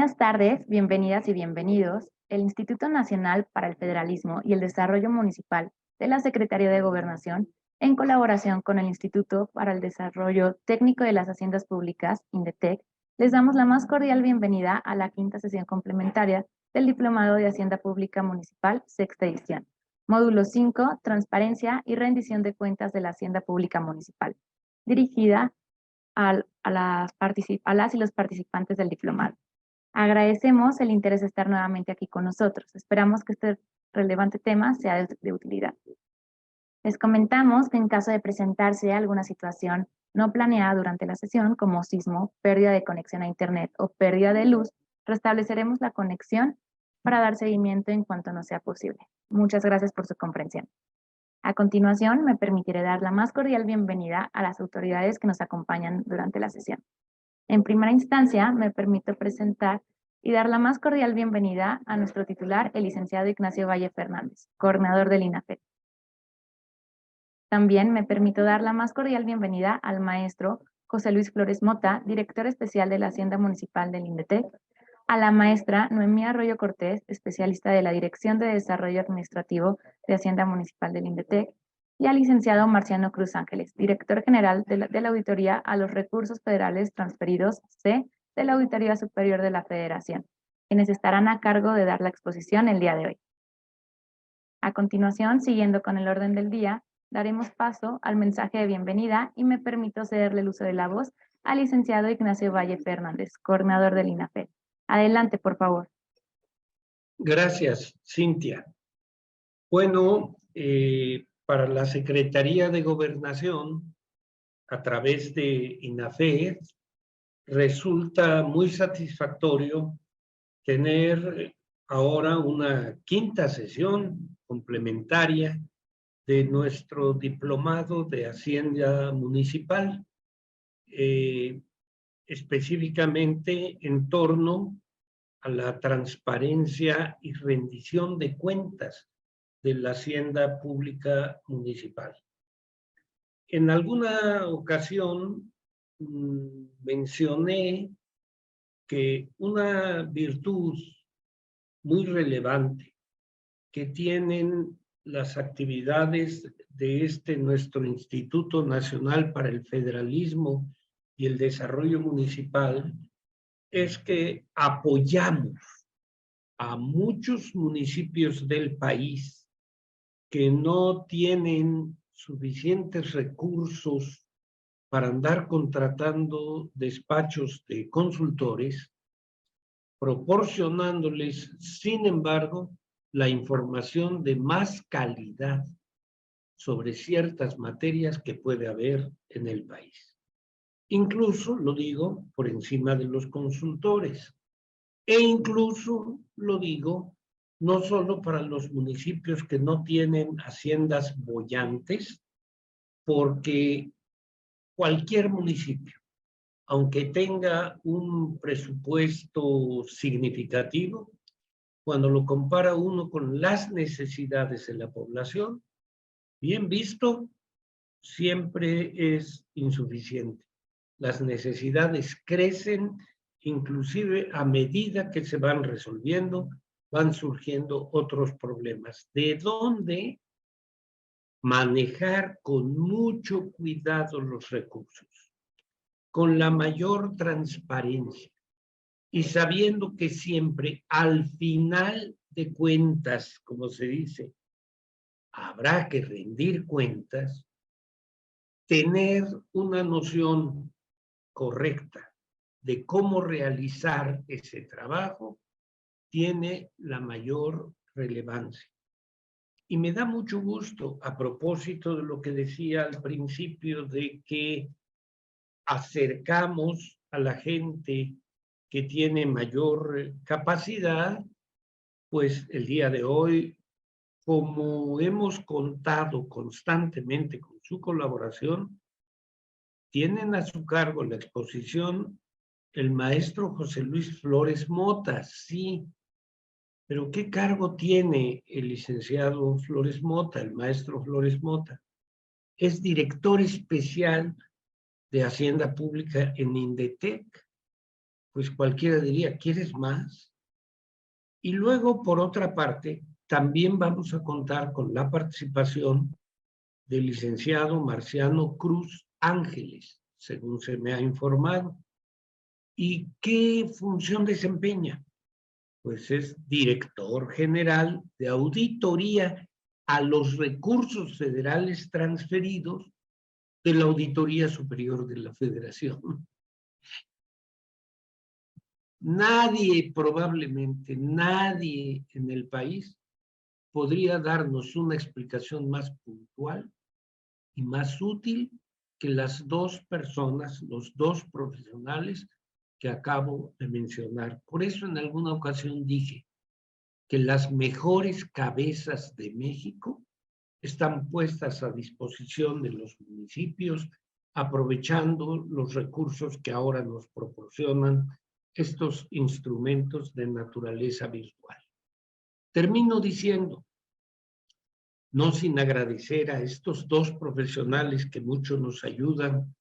Buenas tardes, bienvenidas y bienvenidos. El Instituto Nacional para el Federalismo y el Desarrollo Municipal de la Secretaría de Gobernación, en colaboración con el Instituto para el Desarrollo Técnico de las Haciendas Públicas, INDETEC, les damos la más cordial bienvenida a la quinta sesión complementaria del Diplomado de Hacienda Pública Municipal, sexta edición. Módulo 5, Transparencia y rendición de cuentas de la Hacienda Pública Municipal, dirigida a las y los participantes del diplomado. Agradecemos el interés de estar nuevamente aquí con nosotros. Esperamos que este relevante tema sea de utilidad. Les comentamos que en caso de presentarse alguna situación no planeada durante la sesión, como sismo, pérdida de conexión a Internet o pérdida de luz, restableceremos la conexión para dar seguimiento en cuanto nos sea posible. Muchas gracias por su comprensión. A continuación, me permitiré dar la más cordial bienvenida a las autoridades que nos acompañan durante la sesión. En primera instancia, me permito presentar y dar la más cordial bienvenida a nuestro titular, el licenciado Ignacio Valle Fernández, coordinador del INAFED. También me permito dar la más cordial bienvenida al maestro José Luis Flores Mota, director especial de la Hacienda Municipal del INDETEC, a la maestra Noemí Arroyo Cortés, especialista de la Dirección de Desarrollo Administrativo de Hacienda Municipal del INDETEC, y al licenciado Marciano Cruz Ángeles, director general de la Auditoría a los Recursos Federales Transferidos, C, de la Auditoría Superior de la Federación, quienes estarán a cargo de dar la exposición el día de hoy. A continuación, siguiendo con el orden del día, daremos paso al mensaje de bienvenida y me permito cederle el uso de la voz al licenciado Ignacio Valle Fernández, coordinador del INAFED. Adelante, por favor. Gracias, Cintia. Bueno, para la Secretaría de Gobernación, a través de INAFED, resulta muy satisfactorio tener ahora una quinta sesión complementaria de nuestro diplomado de Hacienda Municipal, específicamente en torno a la transparencia y rendición de cuentas de la Hacienda Pública Municipal. En alguna ocasión mencioné que una virtud muy relevante que tienen las actividades de nuestro Instituto Nacional para el Federalismo y el Desarrollo Municipal es que apoyamos a muchos municipios del país que no tienen suficientes recursos para andar contratando despachos de consultores, proporcionándoles, sin embargo, la información de más calidad sobre ciertas materias que puede haber en el país. Incluso, lo digo, por encima de los consultores. E incluso, lo digo, no solo para los municipios que no tienen haciendas bollantes, porque cualquier municipio, aunque tenga un presupuesto significativo, cuando lo compara uno con las necesidades de la población, bien visto, siempre es insuficiente. Las necesidades crecen, inclusive a medida que se van resolviendo, van surgiendo otros problemas. ¿De dónde manejar con mucho cuidado los recursos? Con la mayor transparencia y sabiendo que siempre al final de cuentas, como se dice, habrá que rendir cuentas, tener una noción correcta de cómo realizar ese trabajo tiene la mayor relevancia. Y me da mucho gusto, a propósito de lo que decía al principio, de que acercamos a la gente que tiene mayor capacidad, pues el día de hoy, como hemos contado constantemente con su colaboración, tienen a su cargo la exposición el maestro José Luis Flores Mota, sí. Pero ¿qué cargo tiene el licenciado Flores Mota, el maestro Flores Mota? Es director especial de Hacienda Pública en INDETEC. pues cualquiera diría, ¿quieres más? Y luego, por otra parte, también vamos a contar con la participación del licenciado Marciano Cruz Ángeles, según se me ha informado. ¿Y qué función desempeña? Pues es director general de auditoría a los recursos federales transferidos de la Auditoría Superior de la Federación. Nadie, probablemente nadie en el país podría darnos una explicación más puntual y más útil que las dos personas, los dos profesionales que acabo de mencionar. Por eso en alguna ocasión dije que las mejores cabezas de México están puestas a disposición de los municipios, aprovechando los recursos que ahora nos proporcionan estos instrumentos de naturaleza virtual. Termino diciendo, no sin agradecer a estos dos profesionales que mucho nos ayudan,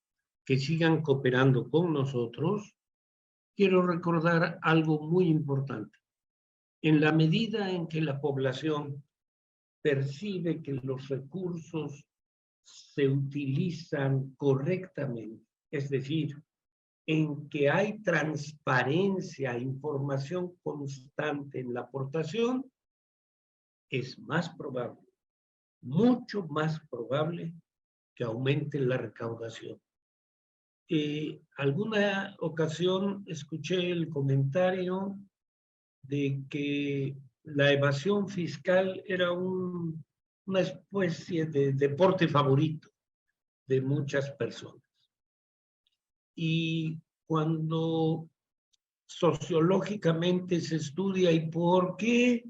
que sigan cooperando con nosotros, quiero recordar algo muy importante. En la medida en que la población percibe que los recursos se utilizan correctamente, es decir, en que hay transparencia, información constante en la aportación, es más probable, mucho más probable que aumente la recaudación. Alguna ocasión escuché el comentario de que la evasión fiscal era una especie de deporte favorito de muchas personas. Y cuando sociológicamente se estudia y por qué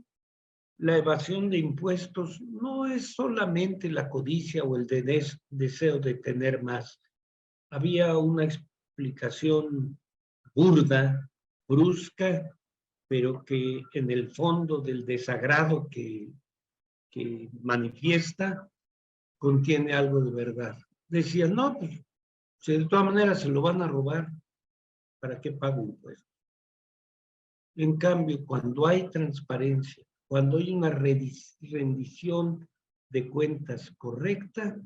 la evasión de impuestos no es solamente la codicia o el deseo de tener más. Había una explicación burda, brusca, pero que en el fondo del desagrado que manifiesta contiene algo de verdad. Decía, no, pues si de todas maneras se lo van a robar, ¿para qué pago impuestos? En cambio, cuando hay transparencia, cuando hay una rendición de cuentas correcta,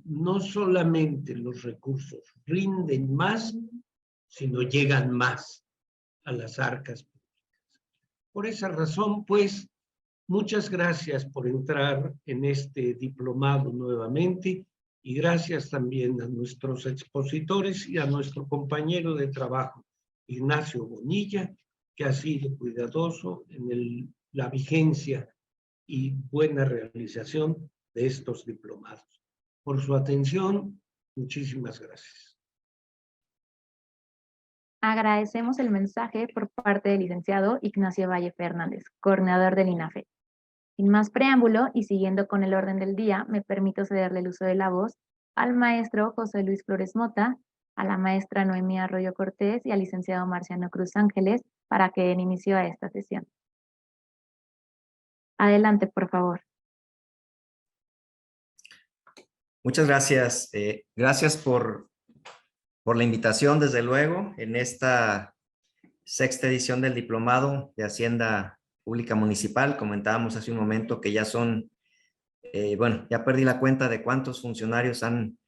no solamente los recursos rinden más, sino llegan más a las arcas públicas. Por esa razón, pues, muchas gracias por entrar en este diplomado nuevamente y gracias también a nuestros expositores y a nuestro compañero de trabajo, Ignacio Bonilla, que ha sido cuidadoso en la vigencia y buena realización de estos diplomados. Por su atención, muchísimas gracias. Agradecemos el mensaje por parte del licenciado Ignacio Valle Fernández, coordinador del INAFE. Sin más preámbulo y siguiendo con el orden del día, me permito cederle el uso de la voz al maestro José Luis Flores Mota, a la maestra Noemí Arroyo Cortés y al licenciado Marciano Cruz Ángeles para que den inicio a esta sesión. Adelante, por favor. Muchas gracias. Gracias por la invitación, desde luego, en esta sexta edición del Diplomado de Hacienda Pública Municipal. Comentábamos hace un momento que ya son, bueno, ya perdí la cuenta de cuántos funcionarios han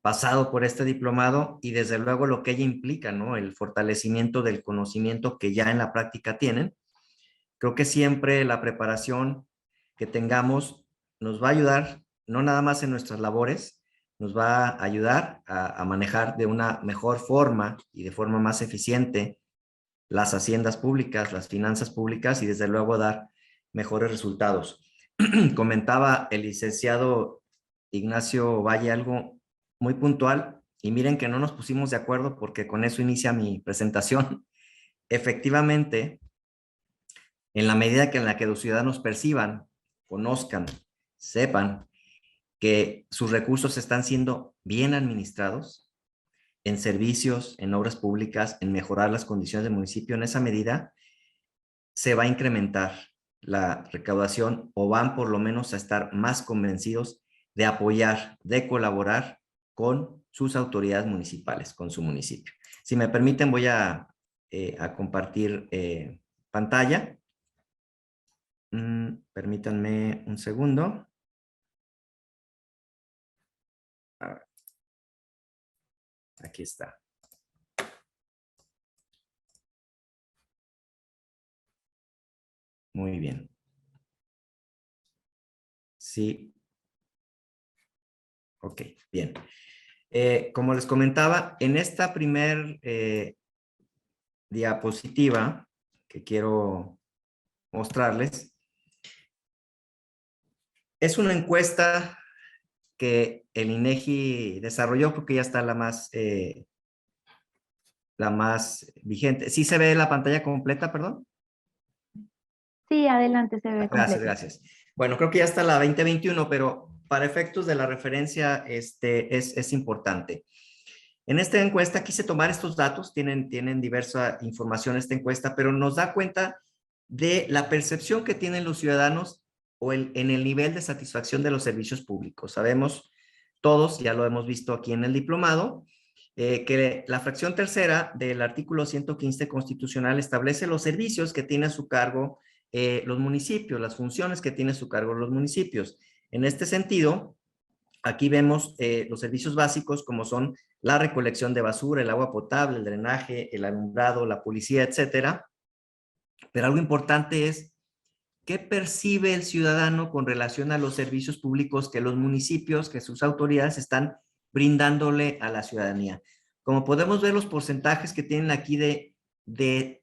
pasado por este diplomado y desde luego lo que ella implica, ¿no? El fortalecimiento del conocimiento que ya en la práctica tienen. Creo que siempre la preparación que tengamos nos va a ayudar, no nada más en nuestras labores, nos va a ayudar a manejar de una mejor forma y de forma más eficiente las haciendas públicas, las finanzas públicas y desde luego dar mejores resultados. Comentaba el licenciado Ignacio Valle algo muy puntual y miren que no nos pusimos de acuerdo porque con eso inicia mi presentación. Efectivamente, en la medida que en la que los ciudadanos perciban, conozcan, sepan que sus recursos están siendo bien administrados en servicios, en obras públicas, en mejorar las condiciones del municipio, en esa medida se va a incrementar la recaudación o van por lo menos a estar más convencidos de apoyar, de colaborar con sus autoridades municipales, con su municipio. Si me permiten, voy a compartir pantalla. Permítanme un segundo. A ver. Aquí está. Muy bien. Sí. Ok, bien. Como les comentaba, en esta primer diapositiva que quiero mostrarles, es una encuesta que el INEGI desarrolló, porque ya está la más vigente. ¿Sí se ve la pantalla completa, perdón? Sí, adelante, se ve Gracias, completo. gracias. Bueno, creo que ya está la 2021, pero para efectos de la referencia es importante. En esta encuesta quise tomar estos datos, tienen diversa información esta encuesta, pero nos da cuenta de la percepción que tienen los ciudadanos en el nivel de satisfacción de los servicios públicos. Sabemos todos, ya lo hemos visto aquí en el diplomado, que la fracción tercera del artículo 115 constitucional establece los servicios que tiene a su cargo los municipios, las funciones que tiene a su cargo los municipios. En este sentido, aquí vemos los servicios básicos como son la recolección de basura, el agua potable, el drenaje, el alumbrado, la policía, etcétera. Pero algo importante es qué percibe el ciudadano con relación a los servicios públicos que los municipios, que sus autoridades están brindándole a la ciudadanía. Como podemos ver, los porcentajes que tienen aquí de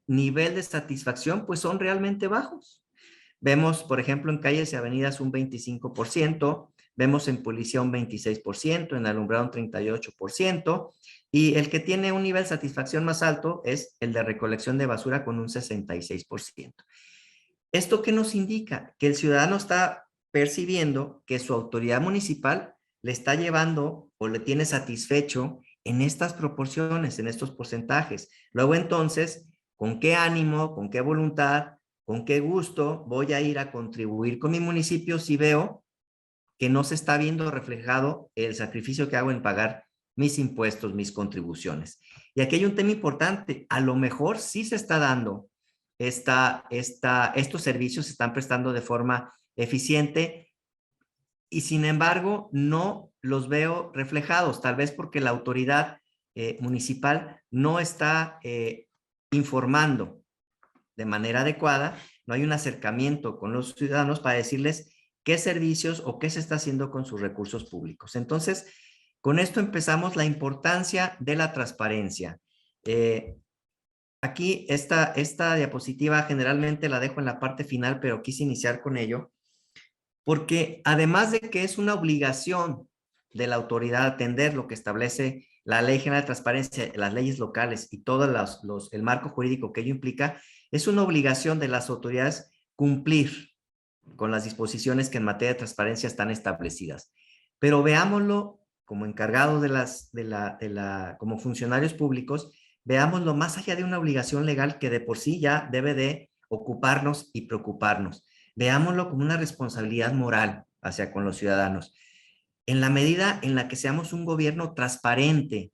nivel de satisfacción, pues son realmente bajos. Vemos, por ejemplo, en calles y avenidas un 25%, vemos en policía un 26%, en alumbrado un 38%, y el que tiene un nivel de satisfacción más alto es el de recolección de basura con un 66%. ¿Esto qué nos indica? Que el ciudadano está percibiendo que su autoridad municipal le está llevando o le tiene satisfecho en estas proporciones, en estos porcentajes. Luego entonces, ¿con qué ánimo, con qué voluntad, con qué gusto voy a ir a contribuir con mi municipio si veo que no se está viendo reflejado el sacrificio que hago en pagar mis impuestos, mis contribuciones? Y aquí hay un tema importante. A lo mejor sí se está dando estos servicios, se están prestando de forma eficiente y sin embargo no los veo reflejados, tal vez porque la autoridad municipal no está informando de manera adecuada, no hay un acercamiento con los ciudadanos para decirles qué servicios o qué se está haciendo con sus recursos públicos. Entonces, con esto empezamos la importancia de la transparencia. Aquí esta diapositiva generalmente la dejo en la parte final, pero quise iniciar con ello, porque además de que es una obligación de la autoridad atender lo que establece la Ley General de Transparencia, las leyes locales y todo el marco jurídico que ello implica, es una obligación de las autoridades cumplir con las disposiciones que en materia de transparencia están establecidas. Pero veámoslo como encargados como funcionarios públicos, veámoslo más allá de una obligación legal que de por sí ya debe de ocuparnos y preocuparnos. Veámoslo como una responsabilidad moral hacia con los ciudadanos. En la medida en la que seamos un gobierno transparente,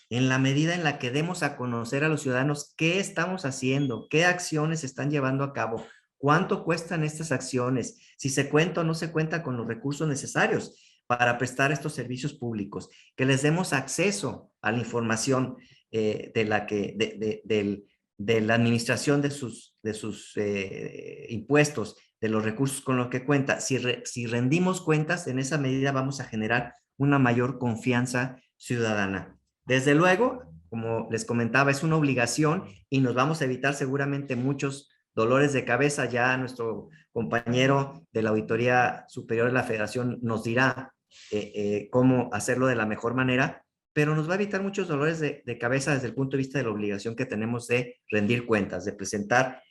en la medida en la que demos a conocer a los ciudadanos qué estamos haciendo, qué acciones se están llevando a cabo, cuánto cuestan estas acciones, si se cuenta o no se cuenta con los recursos necesarios para prestar estos servicios públicos, que les demos acceso a la información de la administración de sus impuestos, de los recursos con los que cuenta. Si rendimos cuentas, en esa medida vamos a generar una mayor confianza ciudadana. Desde luego, como les comentaba, es una obligación y nos vamos a evitar seguramente muchos dolores de cabeza. Ya nuestro compañero de la Auditoría Superior de la Federación nos dirá cómo hacerlo de la mejor manera, pero nos va a evitar muchos dolores de cabeza desde el punto de vista de la obligación que tenemos de rendir cuentas, de presentar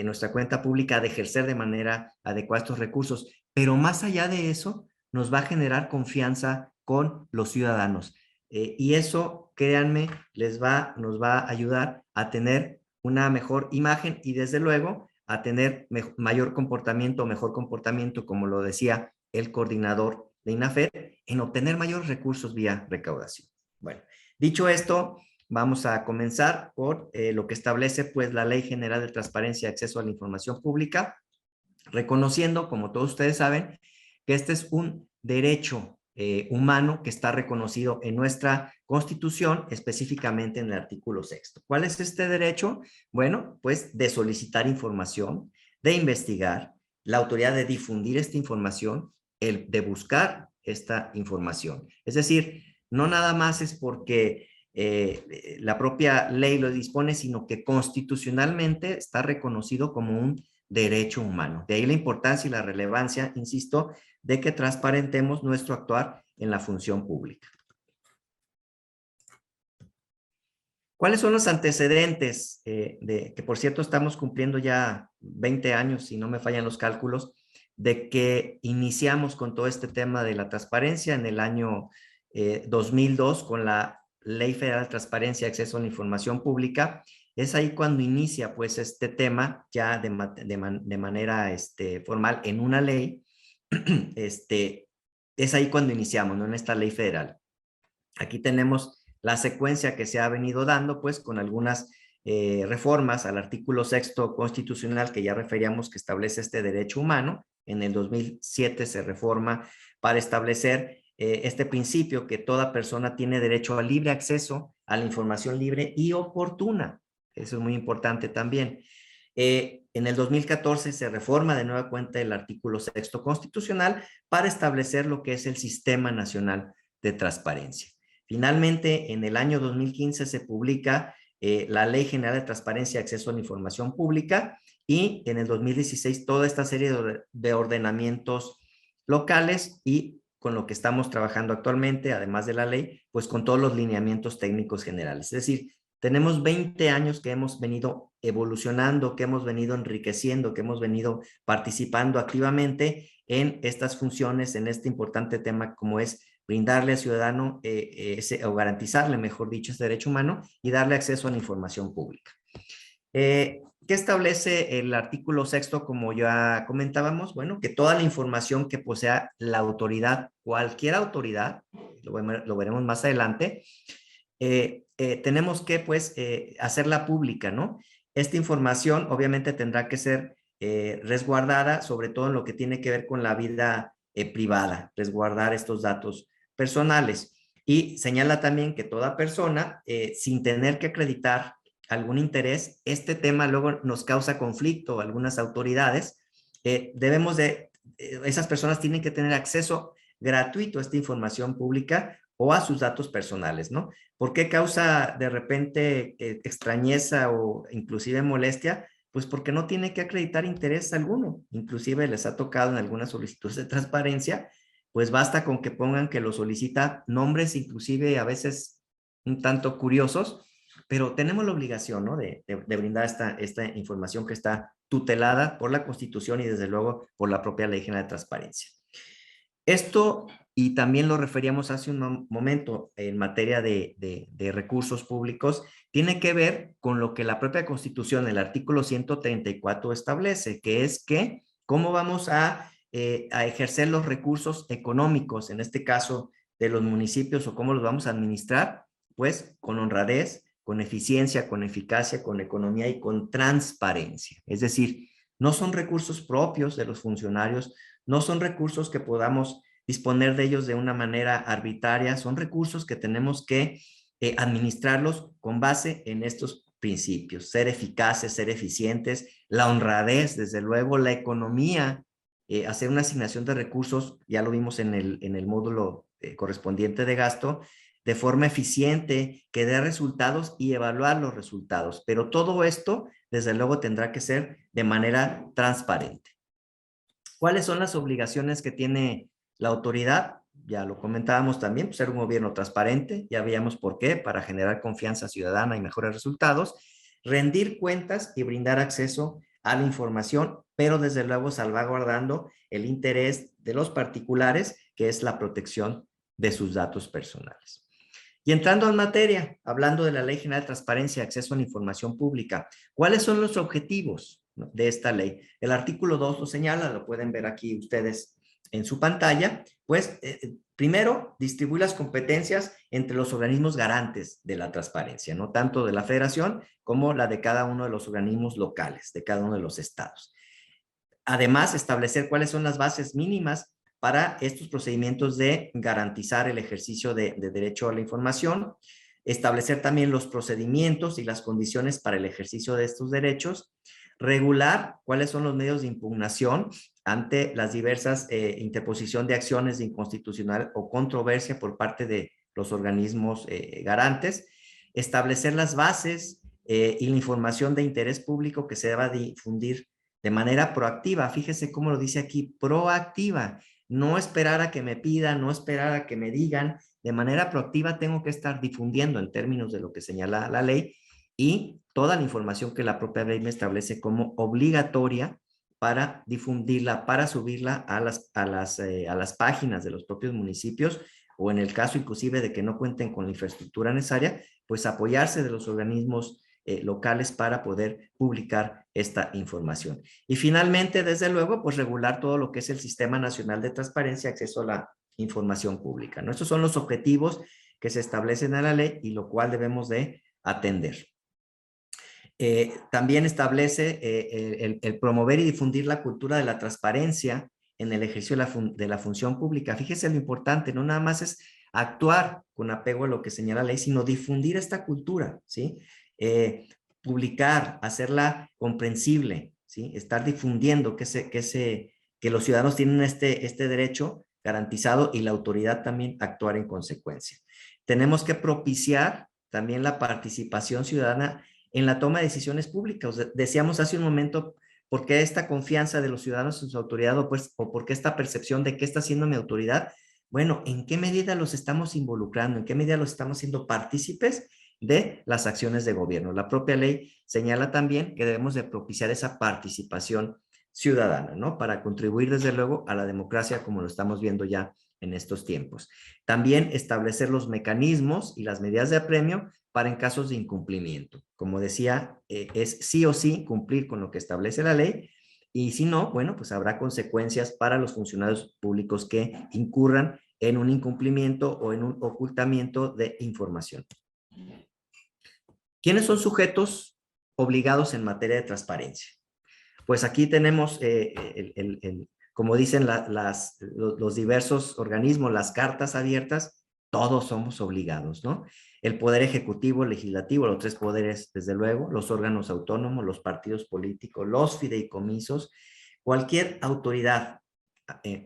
nuestra cuenta pública, de ejercer de manera adecuada estos recursos. Pero más allá de eso, nos va a generar confianza con los ciudadanos. Y eso, créanme, nos va a ayudar a tener una mejor imagen y desde luego a tener mayor comportamiento, mejor comportamiento, como lo decía el coordinador de INAFER, en obtener mayores recursos vía recaudación. Bueno, dicho esto, vamos a comenzar por lo que establece pues la Ley General de Transparencia y Acceso a la Información Pública, reconociendo, como todos ustedes saben, que este es un derecho humano que está reconocido en nuestra Constitución, específicamente en el artículo 6. ¿Cuál es este derecho? Bueno, pues de solicitar información, de investigar, la autoridad de difundir esta información, el de buscar esta información. Es decir, no nada más es porque la propia ley lo dispone, sino que constitucionalmente está reconocido como un derecho humano. De ahí la importancia y la relevancia, insisto, de que transparentemos nuestro actuar en la función pública. ¿Cuáles son los antecedentes que por cierto estamos cumpliendo ya 20 años, si no me fallan los cálculos, de que iniciamos con todo este tema de la transparencia en el año 2002 con la Ley Federal de Transparencia y Acceso a la Información Pública? Es ahí cuando inicia pues este tema ya de manera formal en una ley. Es ahí cuando iniciamos, ¿no? En esta ley federal. Aquí tenemos la secuencia que se ha venido dando, pues, con algunas reformas al artículo 6º constitucional que ya referíamos que establece este derecho humano. En el 2007 se reforma para establecer este principio que toda persona tiene derecho al libre acceso a la información libre y oportuna. Eso es muy importante también. En el 2014 se reforma de nueva cuenta el artículo 6º constitucional para establecer lo que es el Sistema Nacional de Transparencia. Finalmente, en el año 2015 se publica la Ley General de Transparencia y Acceso a la Información Pública, y en el 2016 toda esta serie de ordenamientos locales, y con lo que estamos trabajando actualmente, además de la ley, pues con todos los lineamientos técnicos generales. Es decir, tenemos 20 años que hemos venido evolucionando, que hemos venido enriqueciendo, que hemos venido participando activamente en estas funciones, en este importante tema como es brindarle al ciudadano o garantizarle, mejor dicho, ese derecho humano y darle acceso a la información pública. ¿Qué establece el artículo 6º? Como ya comentábamos, bueno, que toda la información que posea la autoridad, cualquier autoridad, lo veremos más adelante, tenemos que, pues, hacerla pública, ¿no? Esta información obviamente tendrá que ser resguardada, sobre todo en lo que tiene que ver con la vida privada, resguardar estos datos personales. Y señala también que toda persona, sin tener que acreditar algún interés, este tema luego nos causa conflicto a algunas autoridades, esas personas tienen que tener acceso gratuito a esta información pública o a sus datos personales, ¿no? ¿Por qué causa de repente extrañeza o inclusive molestia? Pues porque no tiene que acreditar interés alguno. Inclusive les ha tocado en algunas solicitudes de transparencia, pues basta con que pongan que lo solicita nombres inclusive a veces un tanto curiosos, pero tenemos la obligación, ¿no? de brindar esta información que está tutelada por la Constitución y desde luego por la propia Ley General de Transparencia. Esto, y también lo referíamos hace un momento en materia de recursos públicos, tiene que ver con lo que la propia Constitución, el artículo 134 establece, que es que cómo vamos a ejercer los recursos económicos, en este caso de los municipios, o cómo los vamos a administrar, pues con honradez, con eficiencia, con eficacia, con economía y con transparencia. Es decir, no son recursos propios de los funcionarios, no son recursos que podamos disponer de ellos de una manera arbitraria, son recursos que tenemos que administrarlos con base en estos principios: ser eficaces, ser eficientes, la honradez, desde luego, la economía, hacer una asignación de recursos, ya lo vimos en el módulo correspondiente de gasto, de forma eficiente, que dé resultados y evaluar los resultados. Pero todo esto, desde luego, tendrá que ser de manera transparente. ¿Cuáles son las obligaciones que tiene la autoridad? Ya lo comentábamos también, pues ser un gobierno transparente, ya veíamos por qué, para generar confianza ciudadana y mejores resultados, rendir cuentas y brindar acceso a la información, pero desde luego salvaguardando el interés de los particulares, que es la protección de sus datos personales. Y entrando en materia, hablando de la Ley General de Transparencia y Acceso a la Información Pública, ¿cuáles son los objetivos de esta ley? El artículo 2 lo señala, lo pueden ver aquí ustedes en su pantalla. Pues Primero, distribuir las competencias entre los organismos garantes de la transparencia, no tanto de la federación como la de cada uno de los organismos locales, de cada uno de los estados. Además, establecer cuáles son las bases mínimas para estos procedimientos de garantizar el ejercicio de derecho a la información, establecer también los procedimientos y las condiciones para el ejercicio de estos derechos, regular cuáles son los medios de impugnación ante las diversas interposición de acciones de inconstitucional o controversia por parte de los organismos garantes, establecer las bases y la información de interés público que se deba difundir de manera proactiva. Fíjese cómo lo dice aquí, proactiva. No esperar a que me pidan, no esperar a que me digan. De manera proactiva tengo que estar difundiendo en términos de lo que señala la ley y toda la información que la propia ley me establece como obligatoria para difundirla, para subirla a las páginas de los propios municipios, o en el caso inclusive de que no cuenten con la infraestructura necesaria, pues apoyarse de los organismos locales para poder publicar esta información. Y finalmente, desde luego, pues regular todo lo que es el Sistema Nacional de Transparencia y Acceso a la Información Pública, ¿no? Estos son los objetivos que se establecen en la ley y lo cual debemos de atender. También establece el promover y difundir la cultura de la transparencia en el ejercicio de la función pública. Fíjese lo importante, no nada más es actuar con apego a lo que señala la ley, sino difundir esta cultura, ¿sí? Publicar, hacerla comprensible, ¿sí? Estar difundiendo que los ciudadanos tienen este derecho garantizado y la autoridad también actuar en consecuencia. Tenemos que propiciar también la participación ciudadana en la toma de decisiones públicas. Decíamos hace un momento, ¿por qué esta confianza de los ciudadanos en su autoridad o por qué esta percepción de qué está haciendo mi autoridad? Bueno, ¿en qué medida los estamos involucrando? ¿En qué medida los estamos haciendo partícipes de las acciones de gobierno? La propia ley señala también que debemos de propiciar esa participación ciudadana, ¿no? Para contribuir desde luego a la democracia como lo estamos viendo ya en estos tiempos. También establecer los mecanismos y las medidas de apremio para en casos de incumplimiento. Como decía, es sí o sí cumplir con lo que establece la ley y si no, bueno, pues habrá consecuencias para los funcionarios públicos que incurran en un incumplimiento o en un ocultamiento de información. ¿Quiénes son sujetos obligados en materia de transparencia? Pues aquí tenemos, como dicen los diversos organismos, las cartas abiertas, todos somos obligados, ¿no? El poder ejecutivo, legislativo, los tres poderes, desde luego, los órganos autónomos, los partidos políticos, los fideicomisos, cualquier autoridad,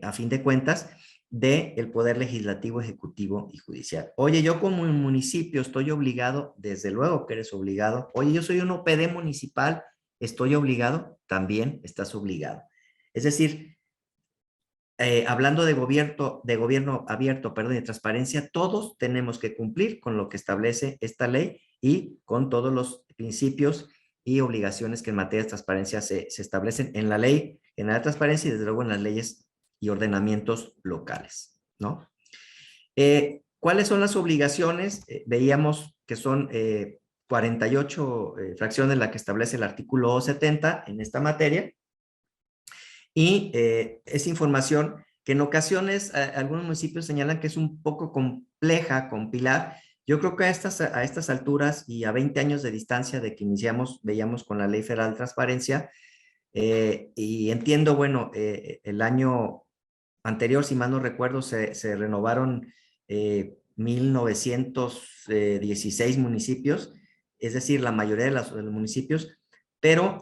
a fin de cuentas, del poder legislativo, ejecutivo y judicial. Oye, yo como municipio estoy obligado, desde luego que eres obligado. Oye, yo soy un OPD municipal, ¿estoy obligado? También estás obligado. Es decir, hablando de gobierno abierto, perdón, de transparencia, todos tenemos que cumplir con lo que establece esta ley y con todos los principios y obligaciones que en materia de transparencia se establecen en la Ley General de Transparencia y desde luego en las leyes y ordenamientos locales, ¿no? ¿Cuáles son las obligaciones? Veíamos que son 48 fracciones la que establece el artículo 70 en esta materia. Y es información que en ocasiones algunos municipios señalan que es un poco compleja compilar. Yo creo que a estas alturas y a 20 años de distancia de que veíamos con la Ley Federal de Transparencia, y entiendo, bueno, el año anterior, si mal no recuerdo, se renovaron 1916 municipios, es decir, la mayoría de los municipios, pero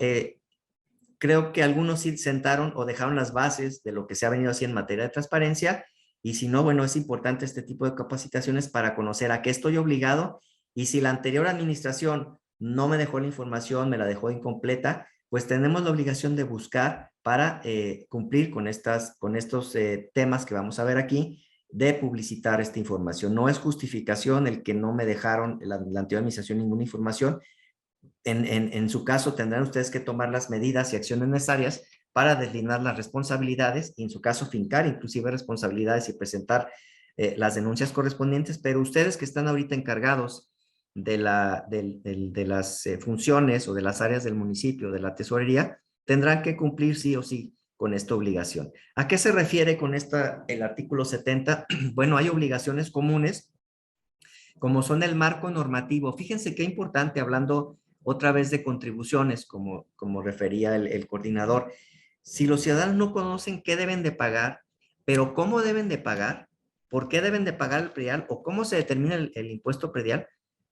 creo que algunos sí sentaron o dejaron las bases de lo que se ha venido haciendo en materia de transparencia, y si no, bueno, es importante este tipo de capacitaciones para conocer a qué estoy obligado, y si la anterior administración no me dejó la información, me la dejó incompleta, pues tenemos la obligación de buscar para cumplir con estos temas que vamos a ver aquí, de publicitar esta información. No es justificación el que no me dejaron la anterior administración ninguna información. En su caso tendrán ustedes que tomar las medidas y acciones necesarias para deslindar las responsabilidades y en su caso fincar inclusive responsabilidades y presentar las denuncias correspondientes, pero ustedes que están ahorita encargados de las funciones o de las áreas del municipio, de la tesorería, tendrán que cumplir sí o sí con esta obligación. ¿A qué se refiere con el artículo 70? Bueno, hay obligaciones comunes, como son el marco normativo. Fíjense qué importante, hablando otra vez de contribuciones, como refería el coordinador. Si los ciudadanos no conocen qué deben de pagar, pero cómo deben de pagar, por qué deben de pagar el predial o cómo se determina el impuesto predial,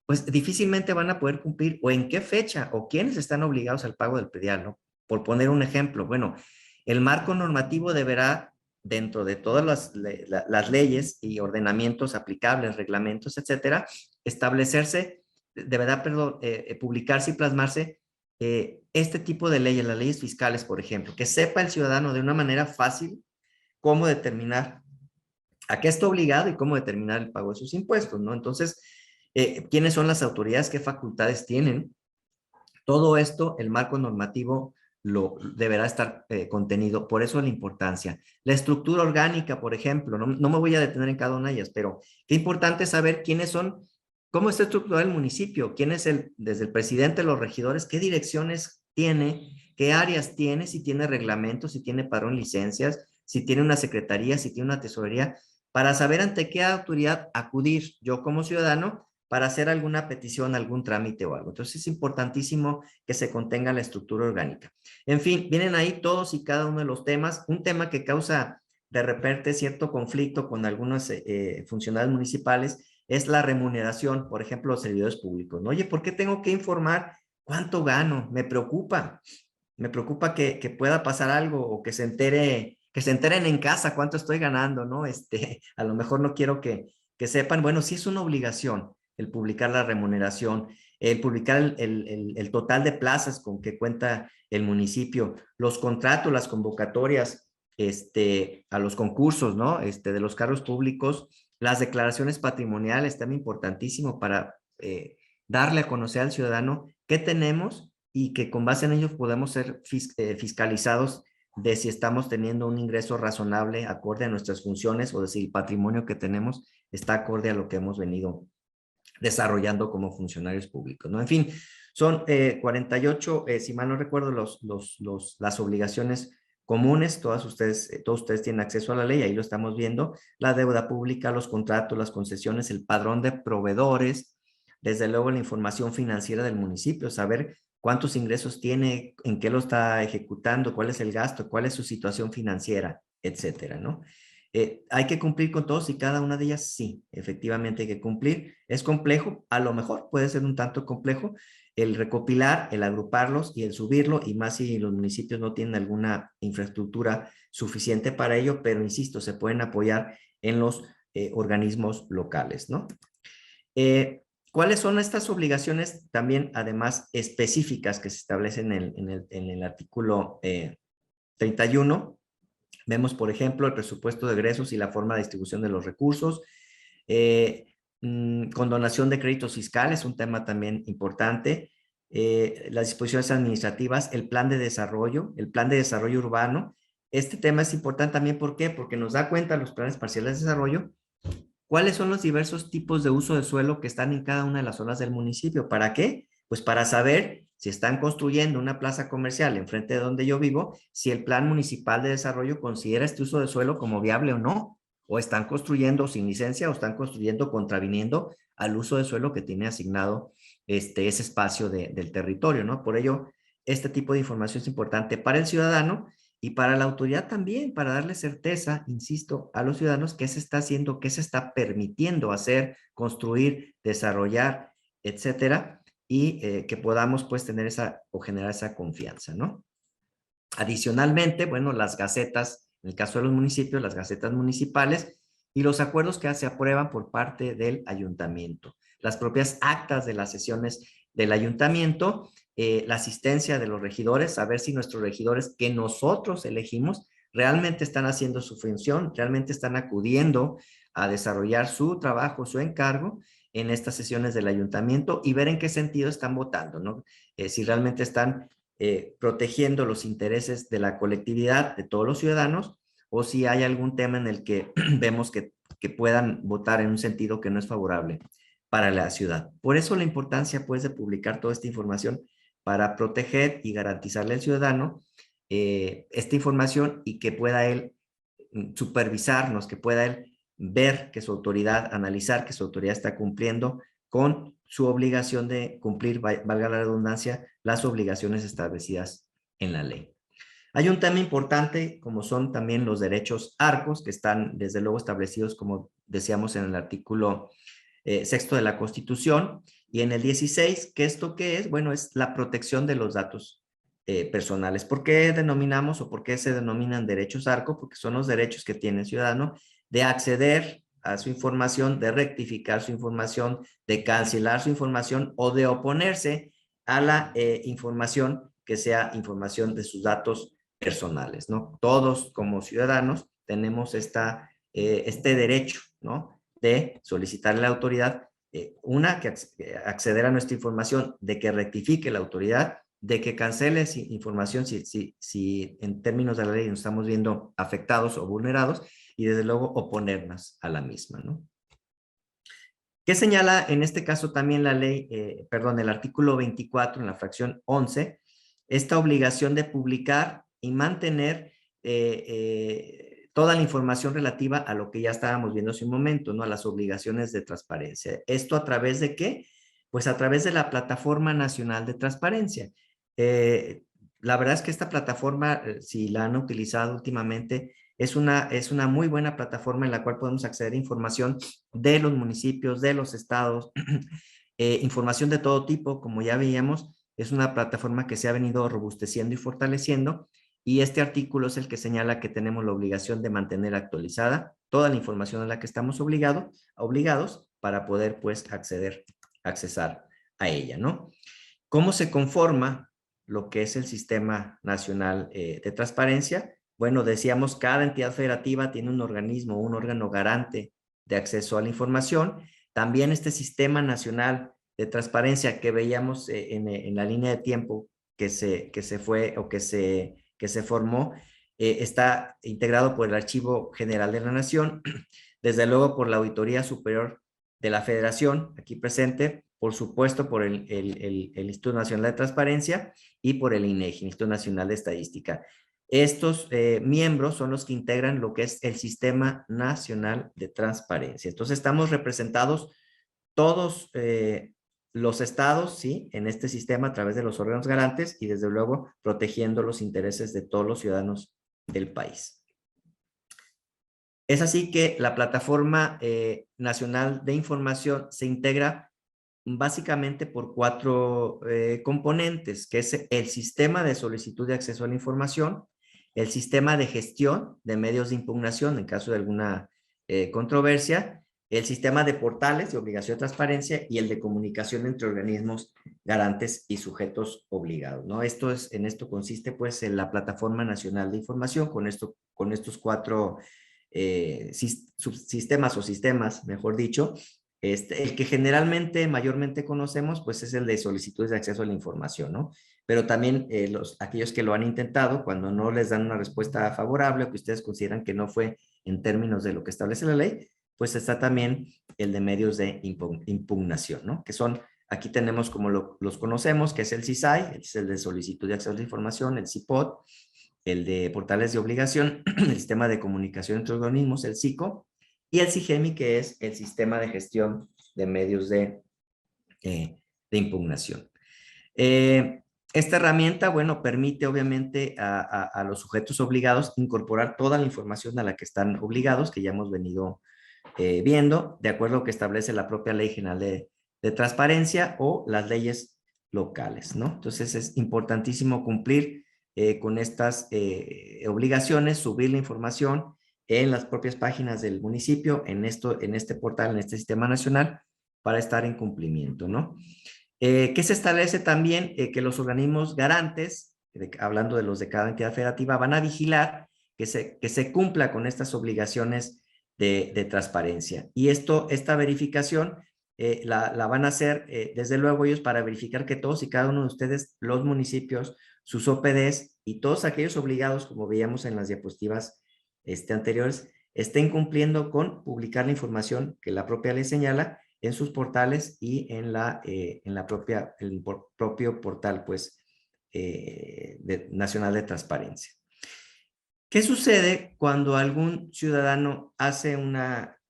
pues difícilmente van a poder cumplir o en qué fecha o quiénes están obligados al pago del predial, ¿no? Por poner un ejemplo, bueno, el marco normativo deberá, dentro de todas las leyes y ordenamientos aplicables, reglamentos, etcétera, establecerse, deberá, perdón, publicarse y plasmarse este tipo de leyes, las leyes fiscales, por ejemplo, que sepa el ciudadano de una manera fácil cómo determinar a qué está obligado y cómo determinar el pago de sus impuestos, ¿no? Entonces, ¿quiénes son las autoridades? ¿Qué facultades tienen? Todo esto, el marco normativo lo deberá estar contenido, por eso la importancia. La estructura orgánica, por ejemplo, no me voy a detener en cada una de ellas, pero qué importante saber quiénes son, cómo está estructurado el municipio, quién es desde el presidente, los regidores, qué direcciones tiene, qué áreas tiene, si tiene reglamentos, si tiene padrón licencias, si tiene una secretaría, si tiene una tesorería, para saber ante qué autoridad acudir yo como ciudadano para hacer alguna petición, algún trámite o algo. Entonces es importantísimo que se contenga la estructura orgánica. En fin, vienen ahí todos y cada uno de los temas. Un tema que causa de repente cierto conflicto con algunos funcionarios municipales es la remuneración, por ejemplo, los servidores públicos, ¿no? Oye, ¿por qué tengo que informar cuánto gano? Me preocupa que pueda pasar algo o que se enteren en casa cuánto estoy ganando, ¿no? A lo mejor no quiero que sepan. Bueno, sí es una obligación el publicar la remuneración, el publicar el total de plazas con que cuenta el municipio, los contratos, las convocatorias a los concursos, ¿no? De los cargos públicos, las declaraciones patrimoniales, también importantísimo para darle a conocer al ciudadano qué tenemos y que con base en ellos podemos ser fiscalizados de si estamos teniendo un ingreso razonable acorde a nuestras funciones o de si el patrimonio que tenemos está acorde a lo que hemos venido desarrollando como funcionarios públicos, ¿no? En fin, son 48, si mal no recuerdo, las obligaciones comunes. Todos ustedes tienen acceso a la ley, ahí lo estamos viendo: la deuda pública, los contratos, las concesiones, el padrón de proveedores, desde luego la información financiera del municipio, saber cuántos ingresos tiene, en qué lo está ejecutando, cuál es el gasto, cuál es su situación financiera, etcétera, ¿no? ¿Hay que cumplir con todos y cada una de ellas? Sí, efectivamente hay que cumplir. ¿Es complejo? A lo mejor puede ser un tanto complejo el recopilar, el agruparlos y el subirlo, y más si los municipios no tienen alguna infraestructura suficiente para ello, pero insisto, se pueden apoyar en los organismos locales, ¿no? ¿Cuáles son estas obligaciones también, además, específicas que se establecen en el artículo 31? Vemos, por ejemplo, el presupuesto de egresos y la forma de distribución de los recursos, condonación de créditos fiscales, un tema también importante, las disposiciones administrativas, el plan de desarrollo urbano. Este tema es importante también, ¿por qué? Porque nos da cuenta los planes parciales de desarrollo cuáles son los diversos tipos de uso de suelo que están en cada una de las zonas del municipio. ¿Para qué? Pues para saber si están construyendo una plaza comercial enfrente de donde yo vivo, si el plan municipal de desarrollo considera este uso de suelo como viable o no, o están construyendo sin licencia o están construyendo contraviniendo al uso de suelo que tiene asignado ese espacio del territorio, ¿no? Por ello, este tipo de información es importante para el ciudadano y para la autoridad también, para darle certeza, insisto, a los ciudadanos qué se está haciendo, qué se está permitiendo hacer, construir, desarrollar, etcétera, y que podamos pues tener o generar esa confianza, ¿no? Adicionalmente, bueno, las gacetas, en el caso de los municipios, las gacetas municipales y los acuerdos que se aprueban por parte del ayuntamiento, las propias actas de las sesiones del ayuntamiento, la asistencia de los regidores, saber si nuestros regidores que nosotros elegimos realmente están haciendo su función, realmente están acudiendo a desarrollar su trabajo, su encargo en estas sesiones del ayuntamiento, y ver en qué sentido están votando, ¿no? Si realmente están protegiendo los intereses de la colectividad, de todos los ciudadanos, o si hay algún tema en el que vemos que puedan votar en un sentido que no es favorable para la ciudad. Por eso la importancia, pues, de publicar toda esta información para proteger y garantizarle al ciudadano esta información y que pueda él supervisarnos, que pueda él ver que su autoridad, analizar que su autoridad está cumpliendo con su obligación de cumplir, valga la redundancia, las obligaciones establecidas en la ley. Hay un tema importante, como son también los derechos ARCOS, que están desde luego establecidos, como decíamos en el artículo sexto de la Constitución, y en el 16, ¿que esto qué es? Bueno, es la protección de los datos personales. ¿Por qué denominamos o por qué se denominan derechos ARCO? Porque son los derechos que tiene el ciudadano de acceder a su información, de rectificar su información, de cancelar su información o de oponerse a la información que sea información de sus datos personales, ¿no? Todos como ciudadanos tenemos este derecho, ¿no? De solicitarle a la autoridad, que acceder a nuestra información, de que rectifique la autoridad, de que cancele información si en términos de la ley nos estamos viendo afectados o vulnerados, y desde luego oponernos a la misma, ¿no? ¿Qué señala en este caso también la ley, el artículo 24 en la fracción 11? Esta obligación de publicar y mantener toda la información relativa a lo que ya estábamos viendo hace un momento, ¿no? A las obligaciones de transparencia. ¿Esto a través de qué? Pues a través de la Plataforma Nacional de Transparencia. La verdad es que esta plataforma, si la han utilizado últimamente, es una muy buena plataforma en la cual podemos acceder a información de los municipios, de los estados, información de todo tipo, como ya veíamos. Es una plataforma que se ha venido robusteciendo y fortaleciendo, y este artículo es el que señala que tenemos la obligación de mantener actualizada toda la información a la que estamos obligados para poder, pues, accesar a ella, ¿no? ¿Cómo se conforma lo que es el Sistema Nacional de Transparencia? Bueno, decíamos, cada entidad federativa tiene un organismo, un órgano garante de acceso a la información. También este Sistema Nacional de Transparencia que veíamos en la línea de tiempo que se fue o que se formó, está integrado por el Archivo General de la Nación, desde luego por la Auditoría Superior de la Federación, aquí presente, por supuesto por el Instituto Nacional de Transparencia y por el INEGI, Instituto Nacional de Estadística. Estos miembros son los que integran lo que es el Sistema Nacional de Transparencia. Entonces estamos representados todos los estados, ¿sí? En este sistema a través de los órganos garantes y desde luego protegiendo los intereses de todos los ciudadanos del país. Es así que la Plataforma Nacional de Información se integra básicamente por 4 componentes, que es el sistema de solicitud de acceso a la información, el sistema de gestión de medios de impugnación en caso de alguna controversia, el sistema de portales de obligación de transparencia y el de comunicación entre organismos garantes y sujetos obligados, ¿no? En esto consiste, pues, en la Plataforma Nacional de Información con estos 4 subsistemas o sistemas, mejor dicho. El que generalmente, mayormente conocemos, pues es el de solicitudes de acceso a la información, ¿no? Pero también aquellos que lo han intentado, cuando no les dan una respuesta favorable o que ustedes consideran que no fue en términos de lo que establece la ley, pues está también el de medios de impugnación, ¿no? Que son, aquí tenemos como los conocemos, que es el CISAI, es el de solicitud de acceso a la información, el CIPOD, el de portales de obligación, el sistema de comunicación entre organismos, el SICO, y el SIGEMI, que es el sistema de gestión de medios de impugnación. Esta herramienta, bueno, permite obviamente a los sujetos obligados incorporar toda la información a la que están obligados, que ya hemos venido viendo, de acuerdo a lo que establece la propia Ley General de Transparencia o las leyes locales, ¿no? Entonces es importantísimo cumplir con estas obligaciones, subir la información en las propias páginas del municipio, en este portal, en este sistema nacional, para estar en cumplimiento, ¿no? ¿Qué se establece también? Que los organismos garantes, hablando de los de cada entidad federativa, van a vigilar que se cumpla con estas obligaciones de transparencia. Y esta verificación la van a hacer, desde luego, ellos para verificar que todos y cada uno de ustedes, los municipios, sus OPDs y todos aquellos obligados, como veíamos en las diapositivas anteriores, estén cumpliendo con publicar la información que la propia ley señala en sus portales y en el propio portal, pues, Nacional de Transparencia. ¿Qué sucede cuando algún ciudadano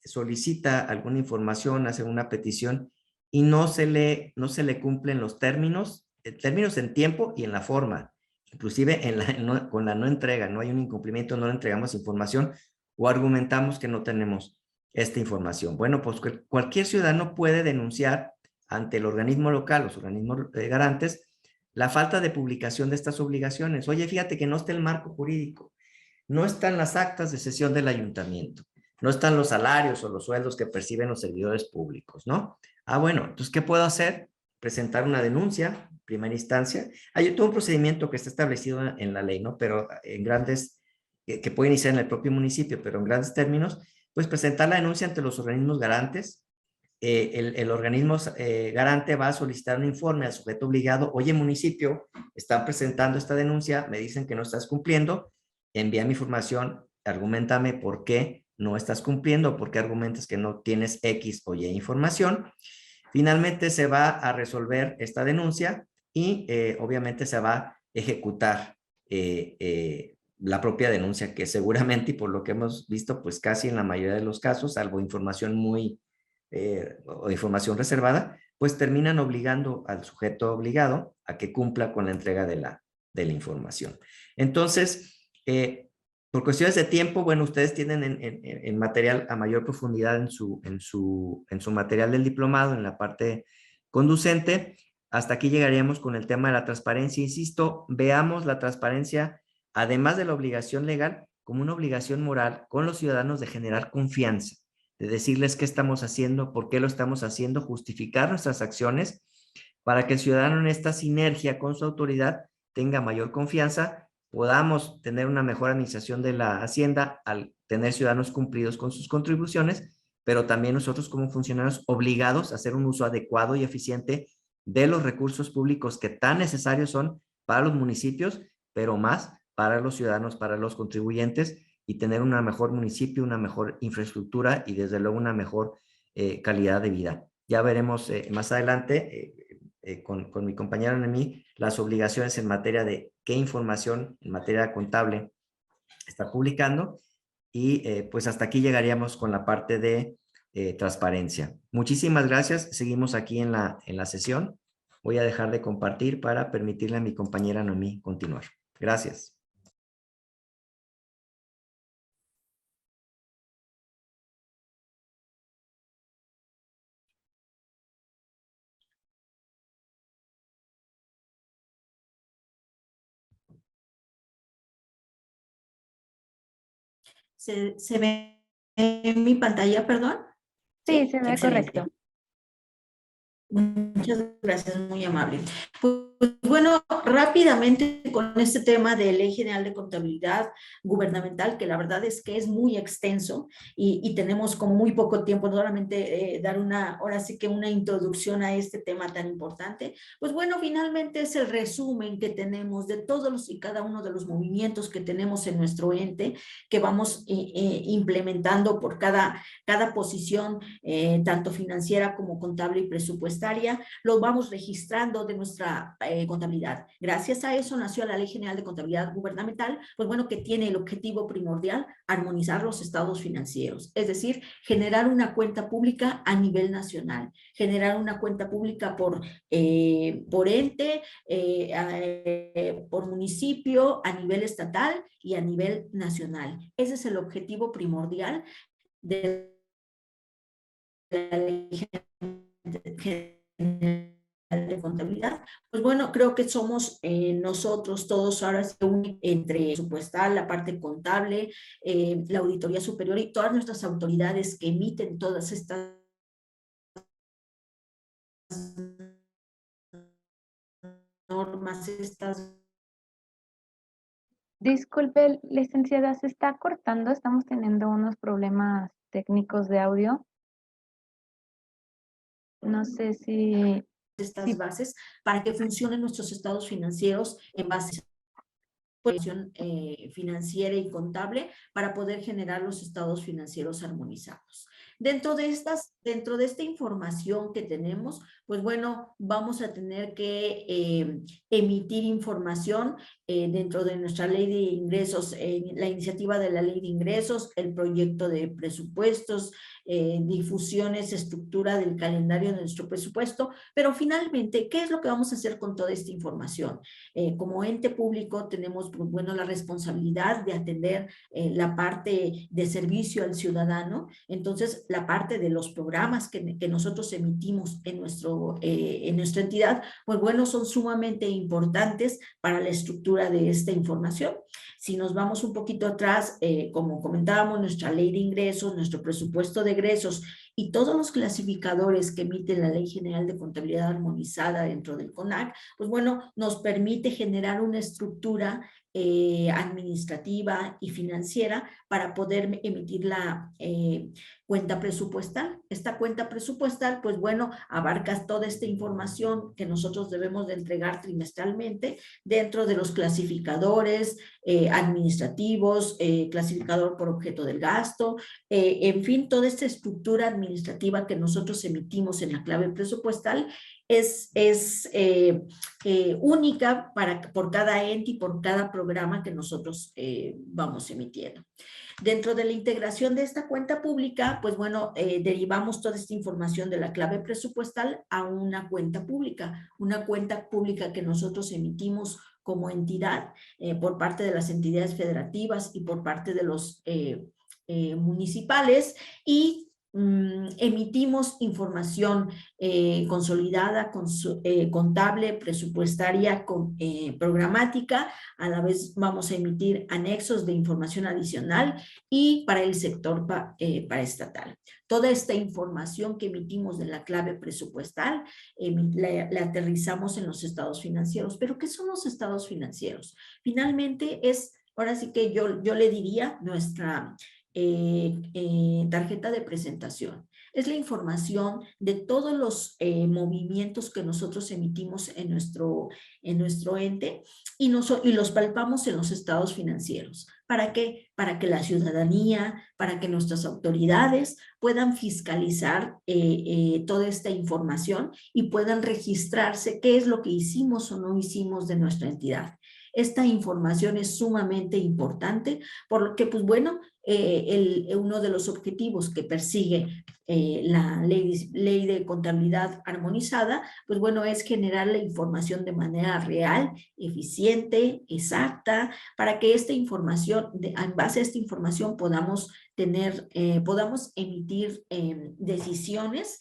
solicita alguna información, hace una petición y no se le cumplen los términos en tiempo y en la forma? Inclusive con la no entrega, no hay un incumplimiento, no le entregamos información o argumentamos que no tenemos esta información. Bueno, pues cualquier ciudadano puede denunciar ante el organismo local, los organismos garantes, la falta de publicación de estas obligaciones. Oye, fíjate que no está el marco jurídico, no están las actas de sesión del ayuntamiento, no están los salarios o los sueldos que perciben los servidores públicos, ¿no? Ah, bueno, entonces, ¿qué puedo hacer? Presentar una denuncia, primera instancia. Hay todo un procedimiento que está establecido en la ley, ¿no? Pero en grandes, que puede iniciar en el propio municipio, pero en grandes términos, pues presentar la denuncia ante los organismos garantes. El organismo garante va a solicitar un informe al sujeto obligado. Oye, municipio, están presentando esta denuncia, me dicen que no estás cumpliendo, envía mi información, argumentame por qué no estás cumpliendo, por qué argumentas que no tienes X o Y información. Finalmente se va a resolver esta denuncia y obviamente se va a ejecutar la propia denuncia, que seguramente, y por lo que hemos visto, pues casi en la mayoría de los casos, salvo información o información reservada, pues terminan obligando al sujeto obligado a que cumpla con la entrega de la información. Entonces, por cuestiones de tiempo, bueno, ustedes tienen en material a mayor profundidad en su material del diplomado, en la parte conducente. Hasta aquí llegaríamos con el tema de la transparencia. Insisto, veamos la transparencia, además de la obligación legal, como una obligación moral con los ciudadanos de generar confianza, de decirles qué estamos haciendo, por qué lo estamos haciendo, justificar nuestras acciones, para que el ciudadano en esta sinergia con su autoridad tenga mayor confianza, podamos tener una mejor administración de la hacienda al tener ciudadanos cumplidos con sus contribuciones, pero también nosotros como funcionarios obligados a hacer un uso adecuado y eficiente de los recursos públicos que tan necesarios son para los municipios, pero más para los ciudadanos, para los contribuyentes, y tener una mejor municipio, una mejor infraestructura y desde luego una mejor calidad de vida. Ya veremos más adelante con mi compañera Noemí las obligaciones en materia de qué información en materia contable está publicando, y pues hasta aquí llegaríamos con la parte de transparencia. Muchísimas gracias. Seguimos aquí en la sesión. Voy a dejar de compartir para permitirle a mi compañera Noemí continuar. Gracias. ¿Se ve en mi pantalla, perdón? Sí, se ve Excelente. correcto. Muchas gracias, muy amable. Pues bueno, rápidamente con este tema de Ley General de Contabilidad Gubernamental, que la verdad es que es muy extenso y tenemos como muy poco tiempo, solamente dar ahora sí que una introducción a este tema tan importante. Pues bueno, finalmente es el resumen que tenemos de todos y cada uno de los movimientos que tenemos en nuestro ente, que vamos implementando por cada posición, tanto financiera como contable y presupuestaria, lo vamos registrando de nuestra contabilidad. Gracias a eso nació la Ley General de Contabilidad Gubernamental, pues bueno, que tiene el objetivo primordial armonizar los estados financieros, es decir, generar una cuenta pública a nivel nacional, generar una cuenta pública por ente, por municipio, a nivel estatal y a nivel nacional. Ese es el objetivo primordial de la Ley General de Contabilidad. Pues bueno, creo que somos nosotros todos ahora entre presupuestal, la parte contable, la Auditoría Superior y todas nuestras autoridades que emiten todas estas normas, Disculpe, licenciada, se está cortando. Estamos teniendo unos problemas técnicos de audio. No sé si... bases para que funcionen nuestros estados financieros en base financiera y contable para poder generar los estados financieros armonizados. Dentro de esta información que tenemos, pues bueno, vamos a tener que emitir información dentro de nuestra ley de ingresos, la iniciativa de la ley de ingresos, el proyecto de presupuestos, difusiones, estructura del calendario de nuestro presupuesto, pero finalmente, ¿qué es lo que vamos a hacer con toda esta información? Como ente público tenemos, pues, bueno, la responsabilidad de atender la parte de servicio al ciudadano, entonces la parte de los programas que nosotros emitimos en nuestra entidad, pues bueno, son sumamente importantes para la estructura de esta información. Si nos vamos un poquito atrás, como comentábamos, nuestra ley de ingresos, nuestro presupuesto de egresos y todos los clasificadores que emite la Ley General de Contabilidad Armonizada dentro del CONAC, pues bueno, nos permite generar una estructura administrativa y financiera para poder emitir la cuenta presupuestal. Esta cuenta presupuestal, pues bueno, abarca toda esta información que nosotros debemos de entregar trimestralmente dentro de los clasificadores administrativos, clasificador por objeto del gasto, en fin, toda esta estructura administrativa que nosotros emitimos en la clave presupuestal es única por cada ente y por cada programa que nosotros vamos emitiendo. Dentro de la integración de esta cuenta pública, pues bueno, derivamos toda esta información de la clave presupuestal a una cuenta pública que nosotros emitimos como entidad por parte de las entidades federativas y por parte de los municipales, y emitimos información consolidada, contable, presupuestaria, programática. A la vez vamos a emitir anexos de información adicional y para el sector paraestatal. Toda esta información que emitimos de la clave presupuestal la aterrizamos en los estados financieros. ¿Pero qué son los estados financieros? Finalmente es, ahora sí que yo le diría, nuestra tarjeta de presentación. Es la información de todos los movimientos que nosotros emitimos en nuestro ente y los palpamos en los estados financieros. ¿Para qué? Para que la ciudadanía, para que nuestras autoridades puedan fiscalizar toda esta información y puedan registrarse qué es lo que hicimos o no hicimos de nuestra entidad. Esta información es sumamente importante porque, pues bueno, uno de los objetivos que persigue la ley de contabilidad armonizada, pues bueno, es generar la información de manera real, eficiente, exacta, para que esta información, en base a esta información podamos emitir decisiones.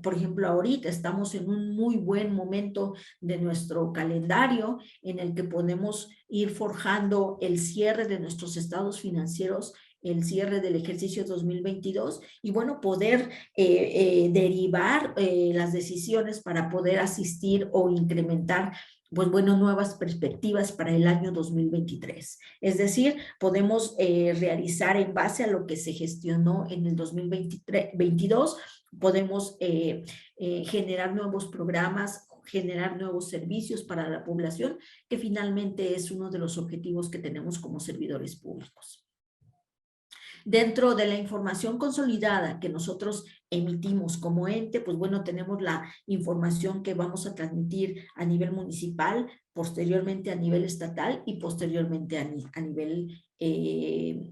Por ejemplo, ahorita estamos en un muy buen momento de nuestro calendario en el que podemos ir forjando el cierre de nuestros estados financieros, el cierre del ejercicio 2022 y bueno, poder derivar las decisiones para poder asistir o incrementar pues bueno, nuevas perspectivas para el año 2023. Es decir, podemos realizar en base a lo que se gestionó en el 2022, podemos generar nuevos programas, generar nuevos servicios para la población, que finalmente es uno de los objetivos que tenemos como servidores públicos. Dentro de la información consolidada que nosotros emitimos como ente, pues bueno, tenemos la información que vamos a transmitir a nivel municipal, posteriormente a nivel estatal y posteriormente a nivel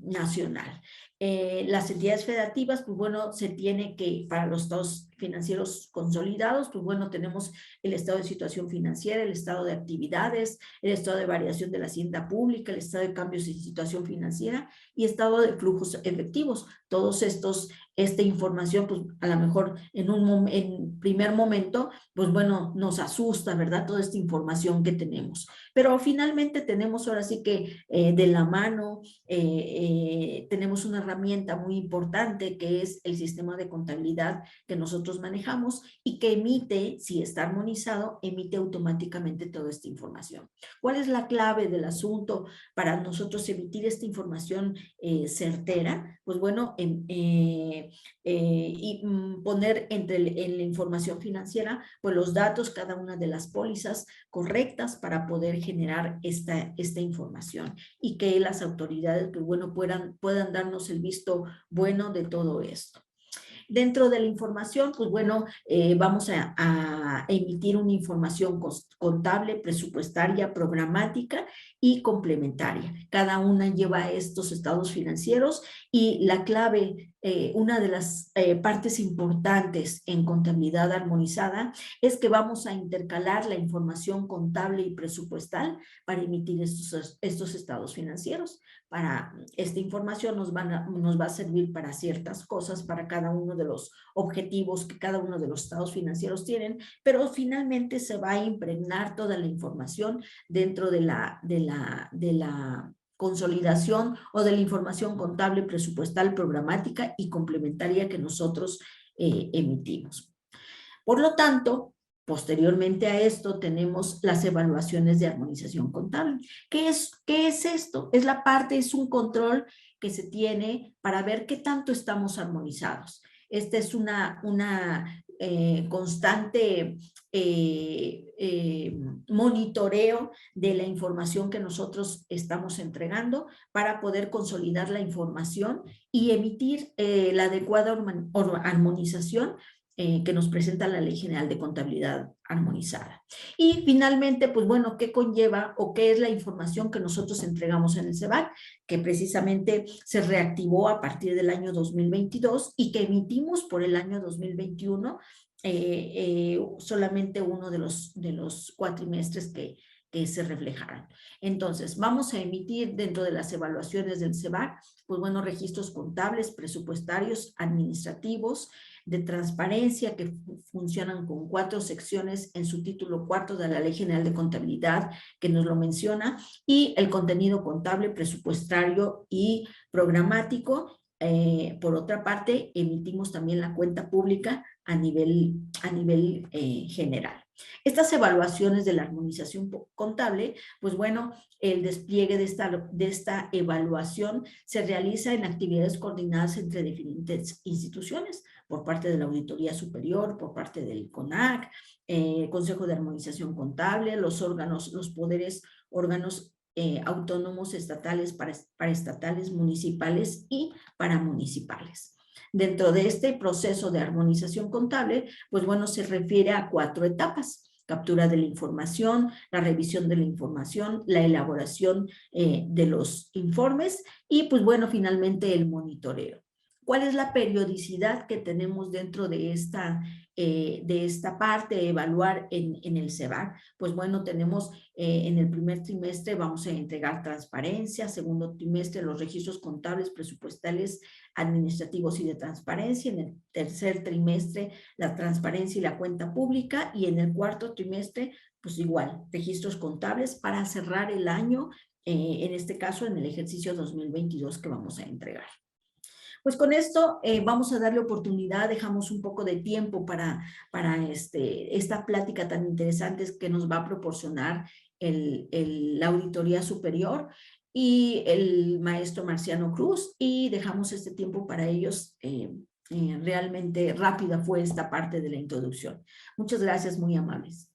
nacional. Las entidades federativas, pues bueno, se tiene que, para los estados financieros consolidados, pues bueno, tenemos el estado de situación financiera, el estado de actividades, el estado de variación de la hacienda pública, el estado de cambios en situación financiera y estado de flujos efectivos. Todos esta información, pues a lo mejor en primer momento, pues bueno, nos asusta, ¿verdad? Toda esta información que tenemos. Pero finalmente tenemos ahora sí que de la mano, tenemos una herramienta muy importante que es el sistema de contabilidad que nosotros manejamos y que emite, si está armonizado, emite automáticamente toda esta información. ¿Cuál es la clave del asunto para nosotros emitir esta información certera? Pues bueno, poner en la información financiera pues los datos, cada una de las pólizas correctas para poder generar esta información y que las autoridades pues bueno puedan darnos el visto bueno de todo esto. Dentro de la información, pues bueno, vamos a emitir una información contable, presupuestaria, programática y complementaria. Cada una lleva estos estados financieros y la clave, una de las partes importantes en contabilidad armonizada es que vamos a intercalar la información contable y presupuestal para emitir estos estados financieros. Para esta información nos va a servir para ciertas cosas, para cada uno de los objetivos que cada uno de los estados financieros tienen, pero finalmente se va a impregnar toda la información dentro de la consolidación o de la información contable, presupuestal, programática y complementaria que nosotros emitimos. Por lo tanto, posteriormente a esto tenemos las evaluaciones de armonización contable. ¿Qué es esto? Es la parte, es un control que se tiene para ver qué tanto estamos armonizados. Esta es una constante monitoreo de la información que nosotros estamos entregando para poder consolidar la información y emitir la adecuada armonización que nos presenta la Ley General de Contabilidad Armonizada. Y finalmente, pues bueno, ¿qué conlleva o qué es la información que nosotros entregamos en el SEBAC? Que precisamente se reactivó a partir del año 2022 y que emitimos por el año 2021 solamente uno de los cuatrimestres que se reflejaran. Entonces, vamos a emitir dentro de las evaluaciones del SEBAC, pues bueno, registros contables, presupuestarios, administrativos, de transparencia que funcionan con 4 secciones en su título 4 de la Ley General de Contabilidad que nos lo menciona, y el contenido contable, presupuestario y programático. Por otra parte, emitimos también la cuenta pública a nivel general. Estas evaluaciones de la armonización contable, pues bueno, el despliegue de esta evaluación se realiza en actividades coordinadas entre diferentes instituciones, por parte de la Auditoría Superior, por parte del CONAC, Consejo de Armonización Contable, los órganos autónomos estatales, paraestatales, municipales y paramunicipales. Dentro de este proceso de armonización contable, pues bueno, se refiere a 4 etapas: captura de la información, la revisión de la información, la elaboración de los informes y pues bueno, finalmente el monitoreo. ¿Cuál es la periodicidad que tenemos dentro de esta parte, evaluar en el SEBAC? Pues bueno, tenemos en el primer trimestre vamos a entregar transparencia, segundo trimestre los registros contables, presupuestales, administrativos y de transparencia, en el tercer trimestre la transparencia y la cuenta pública, y en el cuarto trimestre pues igual, registros contables para cerrar el año, en este caso en el ejercicio 2022 que vamos a entregar. Pues con esto vamos a darle oportunidad, dejamos un poco de tiempo para esta plática tan interesante que nos va a proporcionar la Auditoría Superior y el maestro Marciano Cruz, y dejamos este tiempo para ellos. Realmente rápida fue esta parte de la introducción. Muchas gracias, muy amables.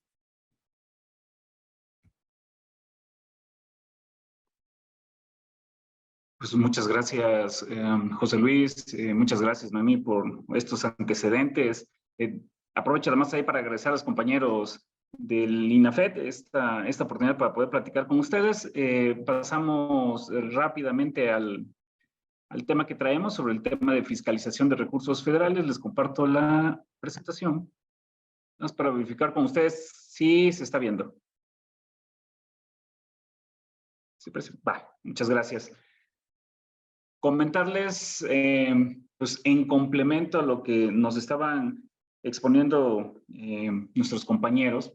Pues muchas gracias, José Luis, muchas gracias, Noemí, por estos antecedentes. Aprovecho además ahí para agradecer a los compañeros del INAFET esta oportunidad para poder platicar con ustedes. Pasamos rápidamente al tema que traemos sobre el tema de fiscalización de recursos federales. Les comparto la presentación. Vamos para verificar con ustedes si se está viendo. Sí, muchas gracias. Comentarles, pues en complemento a lo que nos estaban exponiendo nuestros compañeros,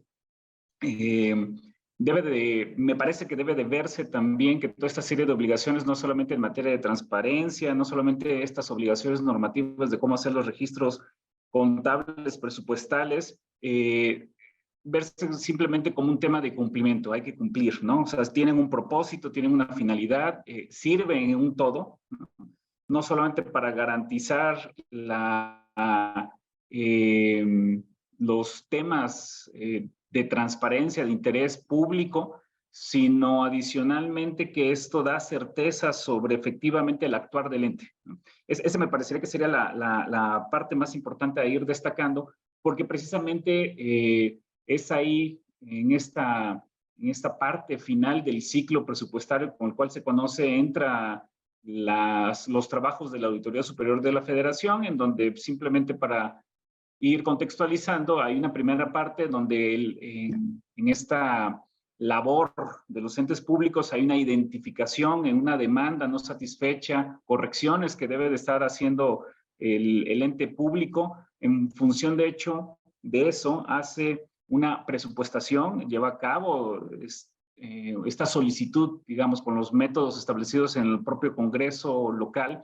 me parece que debe de verse también que toda esta serie de obligaciones, no solamente en materia de transparencia, no solamente estas obligaciones normativas de cómo hacer los registros contables, presupuestales, verse simplemente como un tema de cumplimiento, hay que cumplir, ¿no? O sea, tienen un propósito, tienen una finalidad, sirven en un todo, ¿no? no solamente para garantizar los temas de transparencia, de interés público, sino adicionalmente que esto da certeza sobre efectivamente el actuar del ente. Ese me parecería que sería la parte más importante a ir destacando, porque precisamente es ahí, en esta parte final del ciclo presupuestario con el cual se conoce, entra los trabajos de la Auditoría Superior de la Federación, en donde simplemente para ir contextualizando, hay una primera parte donde en esta labor de los entes públicos hay una identificación en una demanda no satisfecha, correcciones que debe de estar haciendo el ente público. En función de hecho de eso, hace una presupuestación, lleva a cabo esta solicitud, digamos, con los métodos establecidos en el propio Congreso local,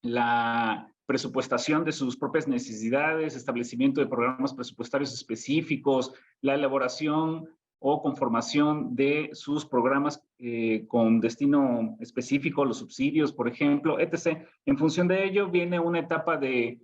la presupuestación de sus propias necesidades, establecimiento de programas presupuestarios específicos, la elaboración o conformación de sus programas con destino específico, los subsidios, por ejemplo, etc. En función de ello, viene una etapa de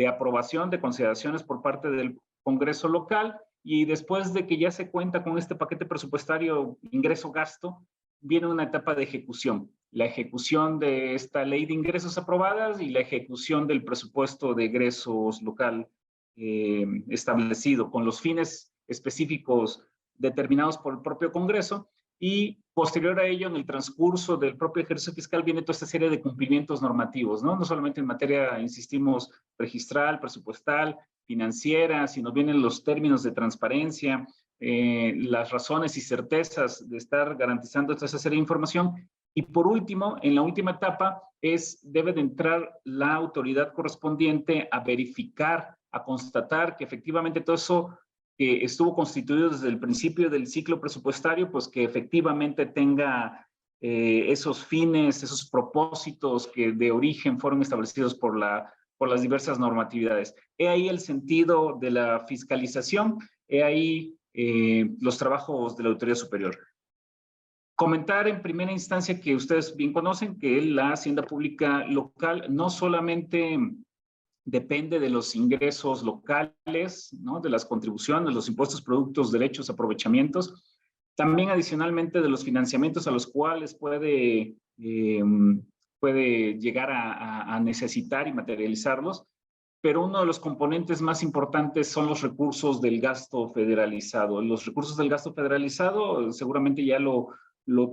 aprobación, de consideraciones por parte del Congreso local, y después de que ya se cuenta con este paquete presupuestario ingreso-gasto, viene una etapa de ejecución. La ejecución de esta ley de ingresos aprobadas y la ejecución del presupuesto de egresos local establecido con los fines específicos determinados por el propio Congreso, y posterior a ello, en el transcurso del propio ejercicio fiscal, viene toda esta serie de cumplimientos normativos, ¿no? No solamente en materia, insistimos, registral, presupuestal, financiera, sino vienen los términos de transparencia, las razones y certezas de estar garantizando toda esa serie de información. Y por último, en la última etapa, debe de entrar la autoridad correspondiente a verificar, a constatar que efectivamente todo eso que estuvo constituido desde el principio del ciclo presupuestario, pues que efectivamente tenga esos fines, esos propósitos que de origen fueron establecidos por las diversas normatividades. He ahí el sentido de la fiscalización, he ahí los trabajos de la Auditoría Superior. Comentar en primera instancia que ustedes bien conocen que la hacienda pública local no solamente depende de los ingresos locales, ¿no? De las contribuciones, los impuestos, productos, derechos, aprovechamientos, también adicionalmente de los financiamientos a los cuales puede llegar a necesitar y materializarlos, pero uno de los componentes más importantes son los recursos del gasto federalizado. Los recursos del gasto federalizado seguramente ya lo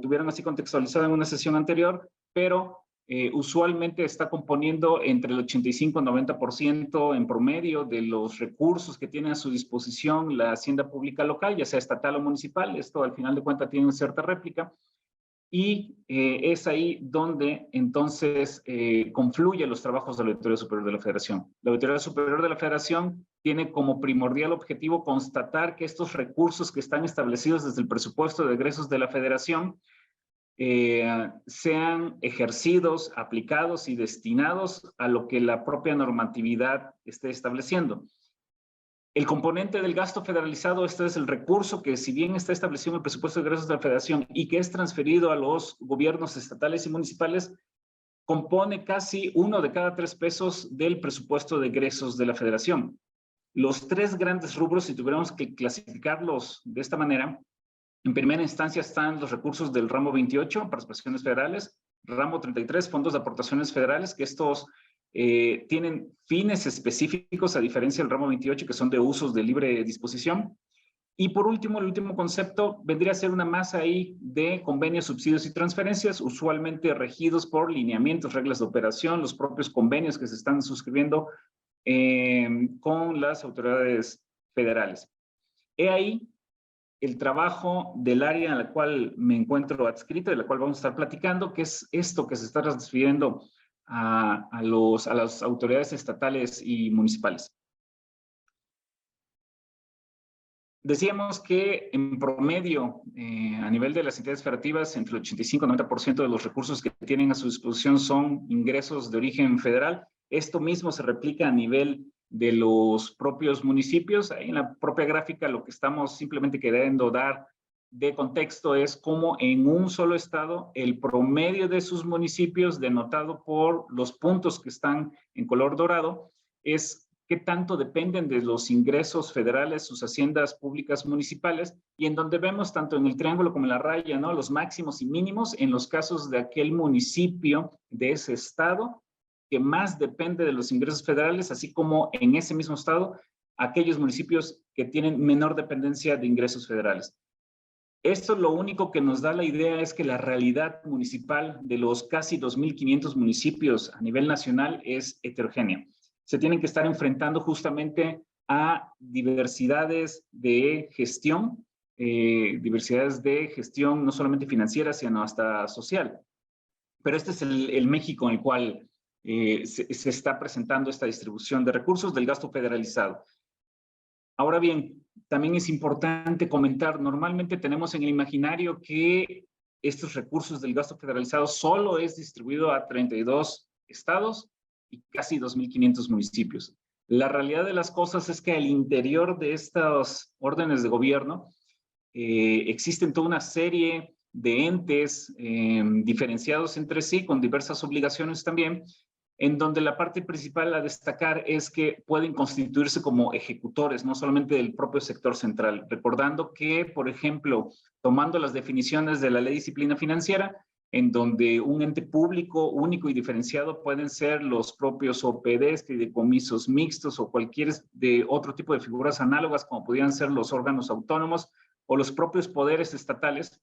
tuvieron así contextualizado en una sesión anterior, pero usualmente está componiendo entre el 85 y 90% en promedio de los recursos que tiene a su disposición la hacienda pública local, ya sea estatal o municipal. Esto al final de cuentas tiene una cierta réplica, y es ahí donde entonces confluyen los trabajos de la Auditoría Superior de la Federación. La Auditoría Superior de la Federación tiene como primordial objetivo constatar que estos recursos que están establecidos desde el presupuesto de egresos de la Federación sean ejercidos, aplicados y destinados a lo que la propia normatividad esté estableciendo. El componente del gasto federalizado, este es el recurso que, si bien está establecido en el presupuesto de egresos de la Federación y que es transferido a los gobiernos estatales y municipales, compone casi 1 de cada 3 pesos del presupuesto de egresos de la Federación. Los 3 grandes rubros, si tuviéramos que clasificarlos de esta manera, en primera instancia están los recursos del ramo 28, participaciones federales, ramo 33, fondos de aportaciones federales, que estos tienen fines específicos a diferencia del ramo 28, que son de usos de libre disposición. Y por último, el último concepto vendría a ser una masa ahí de convenios, subsidios y transferencias, usualmente regidos por lineamientos, reglas de operación, los propios convenios que se están suscribiendo con las autoridades federales. He ahí el trabajo del área en la cual me encuentro adscrito, de la cual vamos a estar platicando, que es esto que se está transfiriendo a las autoridades estatales y municipales. Decíamos que en promedio, a nivel de las entidades federativas, entre el 85 y 90% de los recursos que tienen a su disposición son ingresos de origen federal. Esto mismo se replica a nivel de los propios municipios. Ahí en la propia gráfica lo que estamos simplemente queriendo dar de contexto es cómo en un solo estado el promedio de sus municipios, denotado por los puntos que están en color dorado, es qué tanto dependen de los ingresos federales, sus haciendas públicas municipales, y en donde vemos tanto en el triángulo como en la raya, ¿no?, los máximos y mínimos en los casos de aquel municipio de ese estado que más depende de los ingresos federales, así como en ese mismo estado aquellos municipios que tienen menor dependencia de ingresos federales. Esto lo único que nos da la idea es que la realidad municipal de los casi 2.500 municipios a nivel nacional es heterogénea. Se tienen que estar enfrentando justamente a diversidades de gestión no solamente financiera, sino hasta social. Pero este es el México en el cual se está presentando esta distribución de recursos del gasto federalizado. Ahora bien, también es importante comentar, normalmente tenemos en el imaginario que estos recursos del gasto federalizado solo es distribuido a 32 estados y casi 2.500 municipios. La realidad de las cosas es que al interior de estas órdenes de gobierno existen toda una serie de entes diferenciados entre sí, con diversas obligaciones también, en donde la parte principal a destacar es que pueden constituirse como ejecutores, no solamente del propio sector central. Recordando que, por ejemplo, tomando las definiciones de la Ley de Disciplina Financiera, en donde un ente público único y diferenciado pueden ser los propios OPDs, fideicomisos mixtos o cualquier de otro tipo de figuras análogas, como pudieran ser los órganos autónomos o los propios poderes estatales.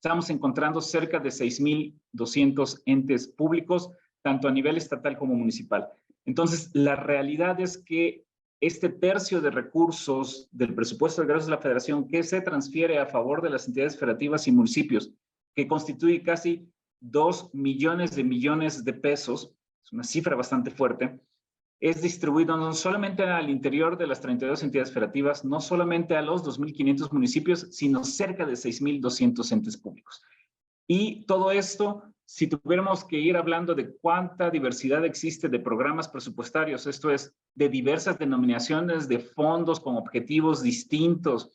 Estamos encontrando cerca de 6.200 entes públicos, tanto a nivel estatal como municipal. Entonces, la realidad es que este tercio de recursos del presupuesto de egresos de la Federación que se transfiere a favor de las entidades federativas y municipios, que constituye casi 2 millones de pesos, es una cifra bastante fuerte, es distribuido no solamente al interior de las 32 entidades federativas, no solamente a los 2.500 municipios, sino cerca de 6.200 entes públicos. Y todo esto, si tuviéramos que ir hablando de cuánta diversidad existe de programas presupuestarios, esto es, de diversas denominaciones de fondos con objetivos distintos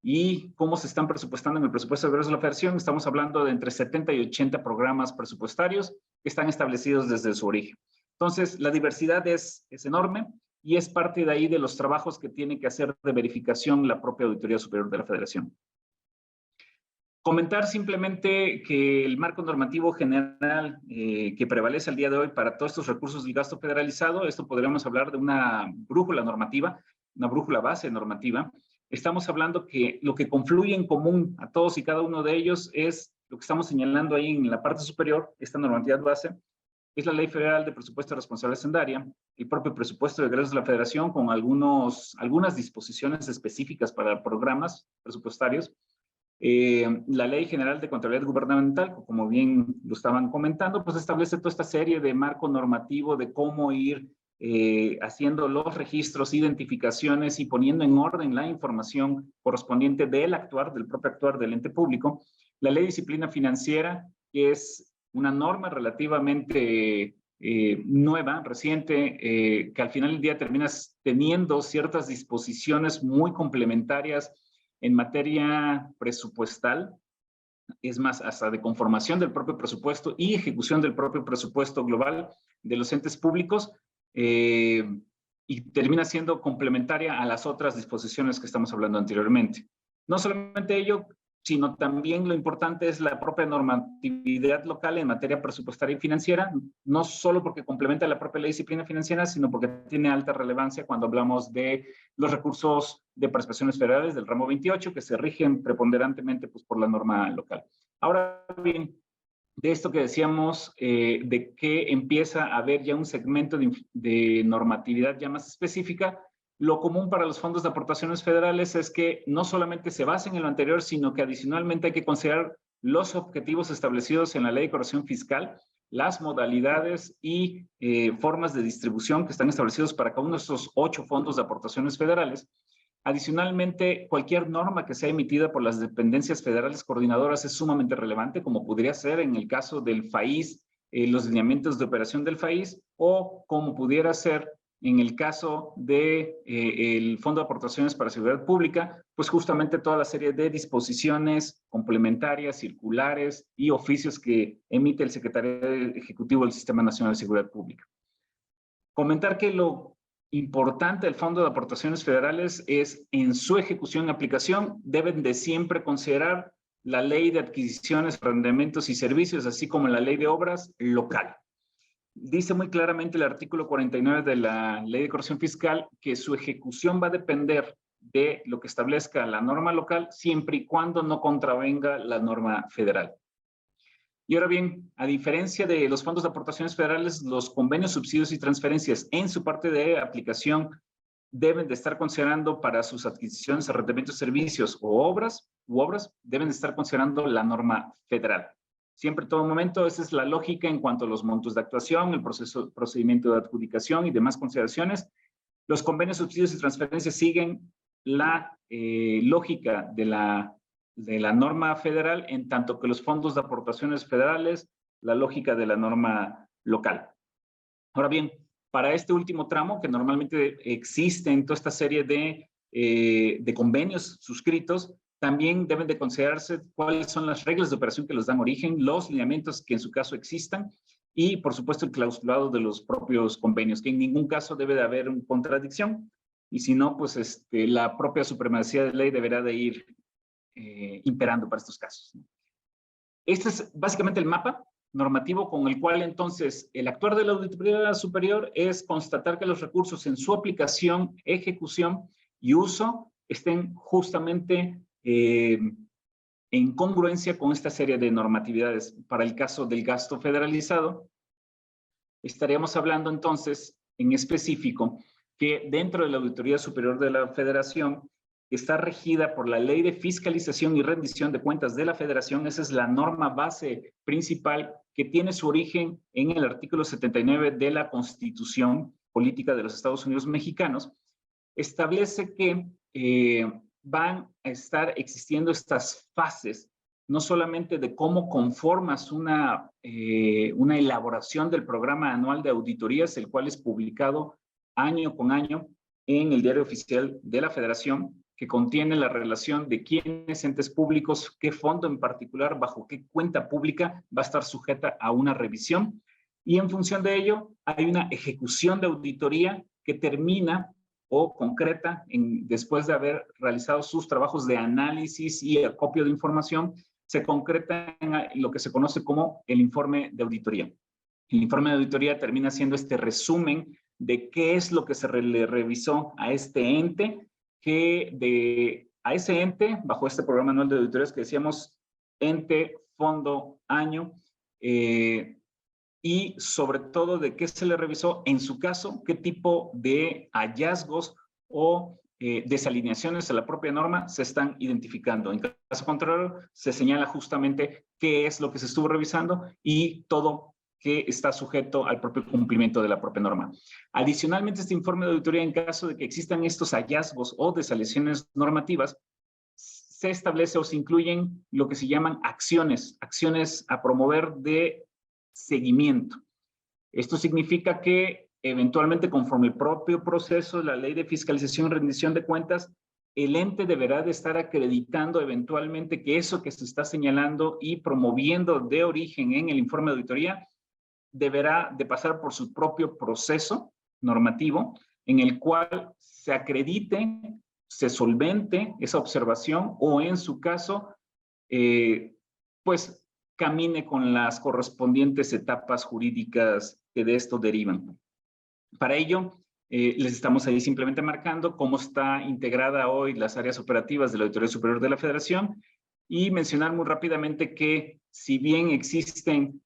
y cómo se están presupuestando en el presupuesto de egresos de la Federación, estamos hablando de entre 70 y 80 programas presupuestarios que están establecidos desde su origen. Entonces, la diversidad es enorme y es parte de ahí de los trabajos que tiene que hacer de verificación la propia Auditoría Superior de la Federación. Comentar simplemente que el marco normativo general que prevalece al día de hoy para todos estos recursos del gasto federalizado, esto podríamos hablar de una brújula normativa, una brújula base normativa. Estamos hablando que lo que confluye en común a todos y cada uno de ellos es lo que estamos señalando ahí en la parte superior, esta normatividad base, es la Ley Federal de Presupuesto Responsable Hacendaria, el propio presupuesto de egresos de la Federación con algunas disposiciones específicas para programas presupuestarios, la Ley General de Contabilidad Gubernamental, como bien lo estaban comentando, pues establece toda esta serie de marco normativo de cómo ir haciendo los registros, identificaciones y poniendo en orden la información correspondiente del propio actuar del ente público. La Ley de Disciplina Financiera, que es una norma relativamente nueva, reciente, que al final del día terminas teniendo ciertas disposiciones muy complementarias en materia presupuestal, es más, hasta de conformación del propio presupuesto y ejecución del propio presupuesto global de los entes públicos, y termina siendo complementaria a las otras disposiciones que estamos hablando anteriormente. No solamente ello, sino también lo importante es la propia normatividad local en materia presupuestaria y financiera, no solo porque complementa la propia ley de disciplina financiera, sino porque tiene alta relevancia cuando hablamos de los recursos de prestaciones federales del ramo 28, que se rigen preponderantemente pues, por la norma local. Ahora bien, de esto que decíamos, de que empieza a haber ya un segmento de normatividad ya más específica, lo común para los fondos de aportaciones federales es que no solamente se basen en lo anterior, sino que adicionalmente hay que considerar los objetivos establecidos en la Ley de Corrección Fiscal, las modalidades y formas de distribución que están establecidos para cada uno de estos 8 fondos de aportaciones federales. Adicionalmente, cualquier norma que sea emitida por las dependencias federales coordinadoras es sumamente relevante, como podría ser en el caso del FAIS, los lineamientos de operación del FAIS, o como pudiera ser en el caso de el Fondo de Aportaciones para Seguridad Pública, pues justamente toda la serie de disposiciones complementarias, circulares y oficios que emite el Secretario Ejecutivo del Sistema Nacional de Seguridad Pública. Comentar que lo importante del Fondo de Aportaciones Federales es en su ejecución y aplicación deben de siempre considerar la Ley de Adquisiciones, Arrendamientos y Servicios, así como la Ley de Obras local. Dice muy claramente el artículo 49 de la Ley de Corrección Fiscal que su ejecución va a depender de lo que establezca la norma local siempre y cuando no contravenga la norma federal. Y ahora bien, a diferencia de los fondos de aportaciones federales, los convenios, subsidios y transferencias en su parte de aplicación deben de estar considerando para sus adquisiciones, arrendamientos, servicios u obras, deben de estar considerando la norma federal. Siempre, en todo momento, esa es la lógica en cuanto a los montos de actuación, el procedimiento de adjudicación y demás consideraciones. Los convenios, subsidios y transferencias siguen la lógica de la norma federal, en tanto que los fondos de aportaciones federales, la lógica de la norma local. Ahora bien, para este último tramo, que normalmente existe en toda esta serie de convenios suscritos, también deben de considerarse cuáles son las reglas de operación que les dan origen, los lineamientos que en su caso existan y, por supuesto, el clausulado de los propios convenios, que en ningún caso debe de haber una contradicción y si no, pues la propia supremacía de ley deberá de ir imperando para estos casos. Este es básicamente el mapa normativo con el cual entonces el actuar de la Auditoría Superior es constatar que los recursos en su aplicación, ejecución y uso estén justamente en congruencia con esta serie de normatividades. Para el caso del gasto federalizado, estaríamos hablando entonces en específico que dentro de la Auditoría Superior de la Federación está regida por la Ley de Fiscalización y Rendición de Cuentas de la Federación. Esa es la norma base principal que tiene su origen en el artículo 79 de la Constitución Política de los Estados Unidos Mexicanos. Establece que van a estar existiendo estas fases, no solamente de cómo conformas una elaboración del programa anual de auditorías, el cual es publicado año con año en el Diario Oficial de la Federación, que contiene la relación de quiénes entes públicos, qué fondo en particular, bajo qué cuenta pública va a estar sujeta a una revisión. Y en función de ello, hay una ejecución de auditoría que termina o concreta después de haber realizado sus trabajos de análisis y acopio de información, se concreta en lo que se conoce como el informe de auditoría. El informe de auditoría termina siendo este resumen de qué es lo que se le revisó a este ente, a ese ente, bajo este programa anual de auditorías que decíamos, ente, fondo, año, y sobre todo de qué se le revisó, en su caso, qué tipo de hallazgos o desalineaciones a la propia norma se están identificando. En caso contrario, se señala justamente qué es lo que se estuvo revisando y todo que está sujeto al propio cumplimiento de la propia norma. Adicionalmente, este informe de auditoría, en caso de que existan estos hallazgos o desalineaciones normativas, se establece o se incluyen lo que se llaman acciones a promover de seguimiento. Esto significa que eventualmente, conforme el propio proceso de la Ley de Fiscalización y Rendición de Cuentas, el ente deberá de estar acreditando eventualmente que eso que se está señalando y promoviendo de origen en el informe de auditoría deberá de pasar por su propio proceso normativo en el cual se acredite, se solvente esa observación o en su caso, pues camine con las correspondientes etapas jurídicas que de esto derivan. Para ello, les estamos ahí simplemente marcando cómo está integrada hoy las áreas operativas de la Auditoría Superior de la Federación y mencionar muy rápidamente que si bien existen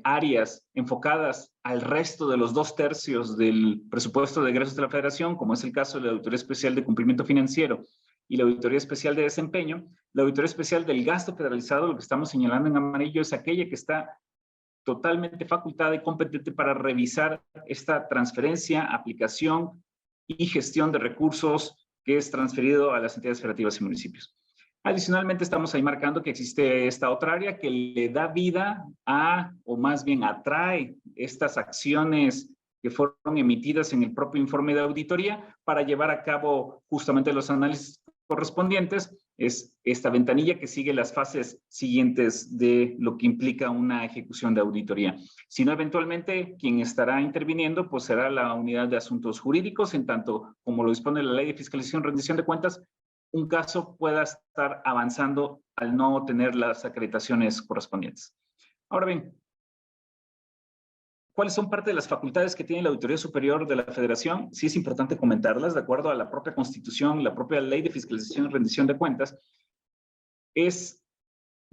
áreas enfocadas al resto de los 2/3 del presupuesto de egresos de la Federación, como es el caso de la Auditoría Especial de Cumplimiento Financiero y la Auditoría Especial de Desempeño, la Auditoría Especial del Gasto Federalizado, lo que estamos señalando en amarillo, es aquella que está totalmente facultada y competente para revisar esta transferencia, aplicación y gestión de recursos que es transferido a las entidades federativas y municipios. Adicionalmente, estamos ahí marcando que existe esta otra área que le da vida a, o más bien atrae estas acciones que fueron emitidas en el propio informe de auditoría para llevar a cabo justamente los análisis correspondientes. Es esta ventanilla que sigue las fases siguientes de lo que implica una ejecución de auditoría. Si no, eventualmente quien estará interviniendo pues será la unidad de asuntos jurídicos, en tanto como lo dispone la ley de fiscalización y rendición de cuentas, un caso pueda estar avanzando al no tener las acreditaciones correspondientes. Ahora bien, ¿cuáles son parte de las facultades que tiene la Auditoría Superior de la Federación? Sí es importante comentarlas, de acuerdo a la propia Constitución, la propia Ley de Fiscalización y Rendición de Cuentas, es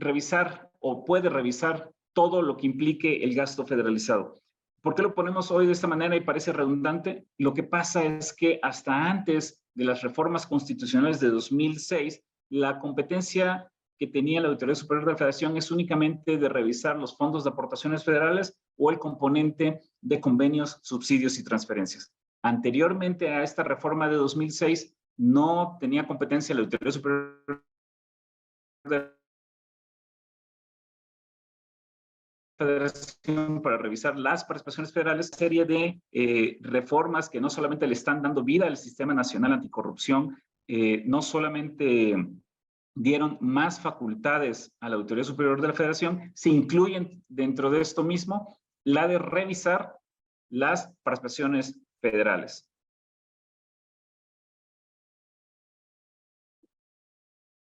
revisar o puede revisar todo lo que implique el gasto federalizado. ¿Por qué lo ponemos hoy de esta manera y parece redundante? Lo que pasa es que hasta antes de las reformas constitucionales de 2006, la competencia que tenía la Auditoría Superior de la Federación es únicamente de revisar los fondos de aportaciones federales o el componente de convenios, subsidios y transferencias. Anteriormente a esta reforma de 2006, no tenía competencia la Auditoría Superior de la Federación para revisar las participaciones federales, serie de reformas que no solamente le están dando vida al Sistema Nacional Anticorrupción, no solamente dieron más facultades a la Auditoría Superior de la Federación, se incluyen dentro de esto mismo la de revisar las participaciones federales.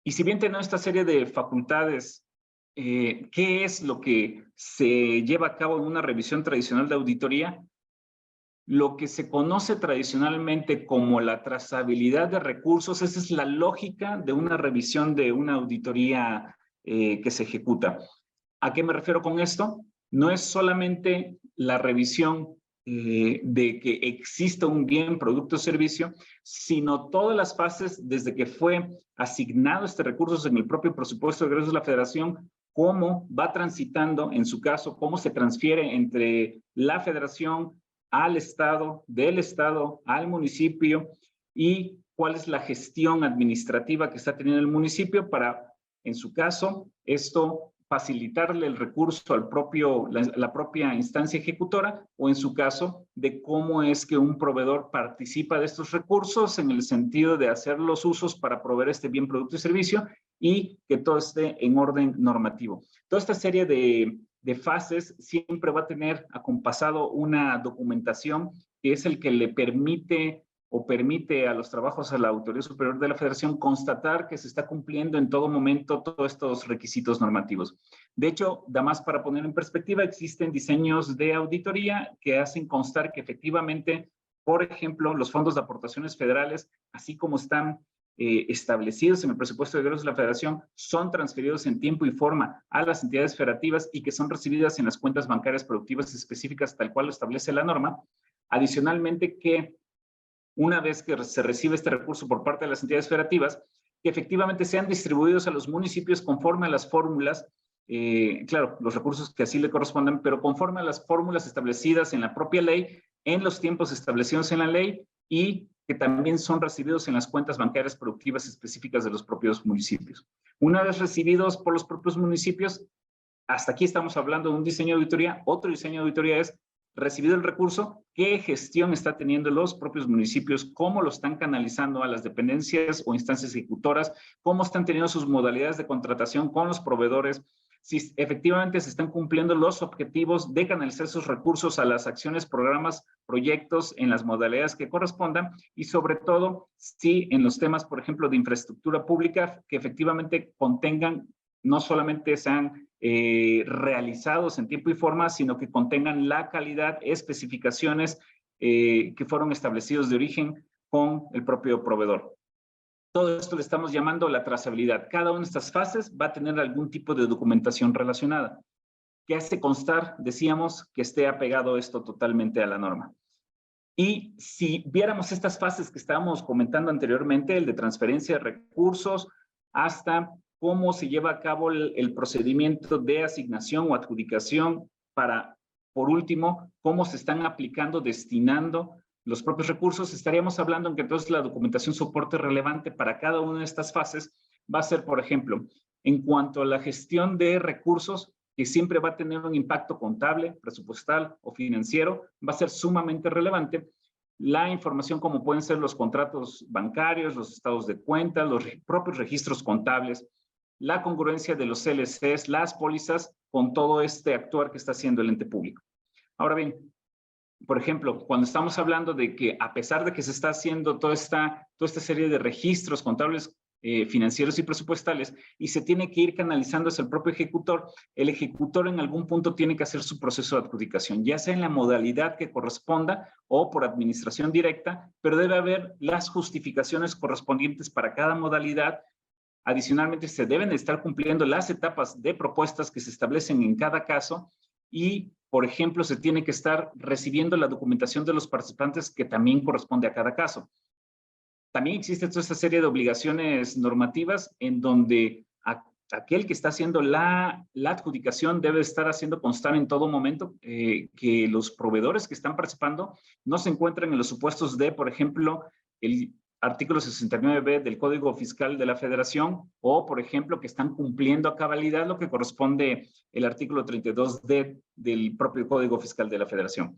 Y si bien tenemos esta serie de facultades, ¿qué es lo que se lleva a cabo en una revisión tradicional de auditoría? Lo que se conoce tradicionalmente como la trazabilidad de recursos, esa es la lógica de una revisión de una auditoría que se ejecuta. ¿A qué me refiero con esto? No es solamente la revisión de que exista un bien, producto o servicio, sino todas las fases desde que fue asignado este recurso en el propio presupuesto de egresos de la Federación, cómo va transitando, en su caso, cómo se transfiere entre la Federación al Estado, del Estado al municipio y cuál es la gestión administrativa que está teniendo el municipio para, en su caso, esto facilitarle el recurso al la propia instancia ejecutora o en su caso de cómo es que un proveedor participa de estos recursos en el sentido de hacer los usos para proveer este bien, producto y servicio y que todo esté en orden normativo. Toda esta serie de fases siempre va a tener acompasado una documentación que es el que le permite o permite a los trabajos a la Auditoría Superior de la Federación constatar que se está cumpliendo en todo momento todos estos requisitos normativos. De hecho, nada más para poner en perspectiva, existen diseños de auditoría que hacen constar que efectivamente, por ejemplo, los fondos de aportaciones federales, así como están establecidos en el presupuesto de egresos de la Federación, son transferidos en tiempo y forma a las entidades federativas y que son recibidas en las cuentas bancarias productivas específicas tal cual lo establece la norma. Adicionalmente que una vez que se recibe este recurso por parte de las entidades federativas, que efectivamente sean distribuidos a los municipios conforme a las fórmulas, claro, los recursos que así le correspondan, pero conforme a las fórmulas establecidas en la propia ley, en los tiempos establecidos en la ley y que también son recibidos en las cuentas bancarias productivas específicas de los propios municipios. Una vez recibidos por los propios municipios, hasta aquí estamos hablando de un diseño de auditoría. Otro diseño de auditoría es recibido el recurso, qué gestión está teniendo los propios municipios, cómo lo están canalizando a las dependencias o instancias ejecutoras, cómo están teniendo sus modalidades de contratación con los proveedores, si efectivamente se están cumpliendo los objetivos de canalizar esos recursos a las acciones, programas, proyectos en las modalidades que correspondan y sobre todo si en los temas, por ejemplo, de infraestructura pública, que efectivamente contengan, no solamente sean realizados en tiempo y forma, sino que contengan la calidad, especificaciones que fueron establecidos de origen con el propio proveedor. Todo esto le estamos llamando la trazabilidad. Cada una de estas fases va a tener algún tipo de documentación relacionada, que hace constar, decíamos, que esté apegado esto totalmente a la norma. Y si viéramos estas fases que estábamos comentando anteriormente, el de transferencia de recursos, hasta cómo se lleva a cabo el procedimiento de asignación o adjudicación para, por último, cómo se están aplicando, destinando los propios recursos, estaríamos hablando en que entonces la documentación soporte relevante para cada una de estas fases va a ser, por ejemplo, en cuanto a la gestión de recursos, que siempre va a tener un impacto contable, presupuestal o financiero, va a ser sumamente relevante. La información como pueden ser los contratos bancarios, los estados de cuenta, los propios registros contables, la congruencia de los CLCs, las pólizas, con todo este actuar que está haciendo el ente público. Ahora bien, por ejemplo, cuando estamos hablando de que a pesar de que se está haciendo toda esta serie de registros contables, financieros y presupuestales, y se tiene que ir canalizando hacia el propio ejecutor, el ejecutor en algún punto tiene que hacer su proceso de adjudicación, ya sea en la modalidad que corresponda o por administración directa, pero debe haber las justificaciones correspondientes para cada modalidad. Adicionalmente, se deben estar cumpliendo las etapas de propuestas que se establecen en cada caso y, por ejemplo, se tiene que estar recibiendo la documentación de los participantes que también corresponde a cada caso. También existe toda esta serie de obligaciones normativas en donde aquel que está haciendo la adjudicación debe estar haciendo constar en todo momento que los proveedores que están participando no se encuentran en los supuestos de, por ejemplo, el artículo 69b del Código Fiscal de la Federación o, por ejemplo, que están cumpliendo a cabalidad lo que corresponde el artículo 32d del propio Código Fiscal de la Federación.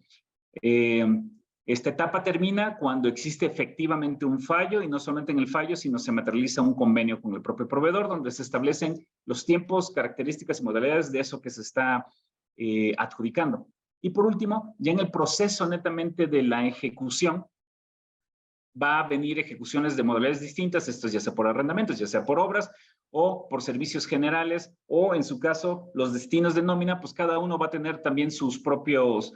Esta etapa termina cuando existe efectivamente un fallo y no solamente en el fallo, sino se materializa un convenio con el propio proveedor donde se establecen los tiempos, características y modalidades de eso que se está adjudicando. Y por último, ya en el proceso netamente de la ejecución, va a venir ejecuciones de modalidades distintas, esto ya sea por arrendamientos, ya sea por obras o por servicios generales, o en su caso, los destinos de nómina, pues cada uno va a tener también sus propios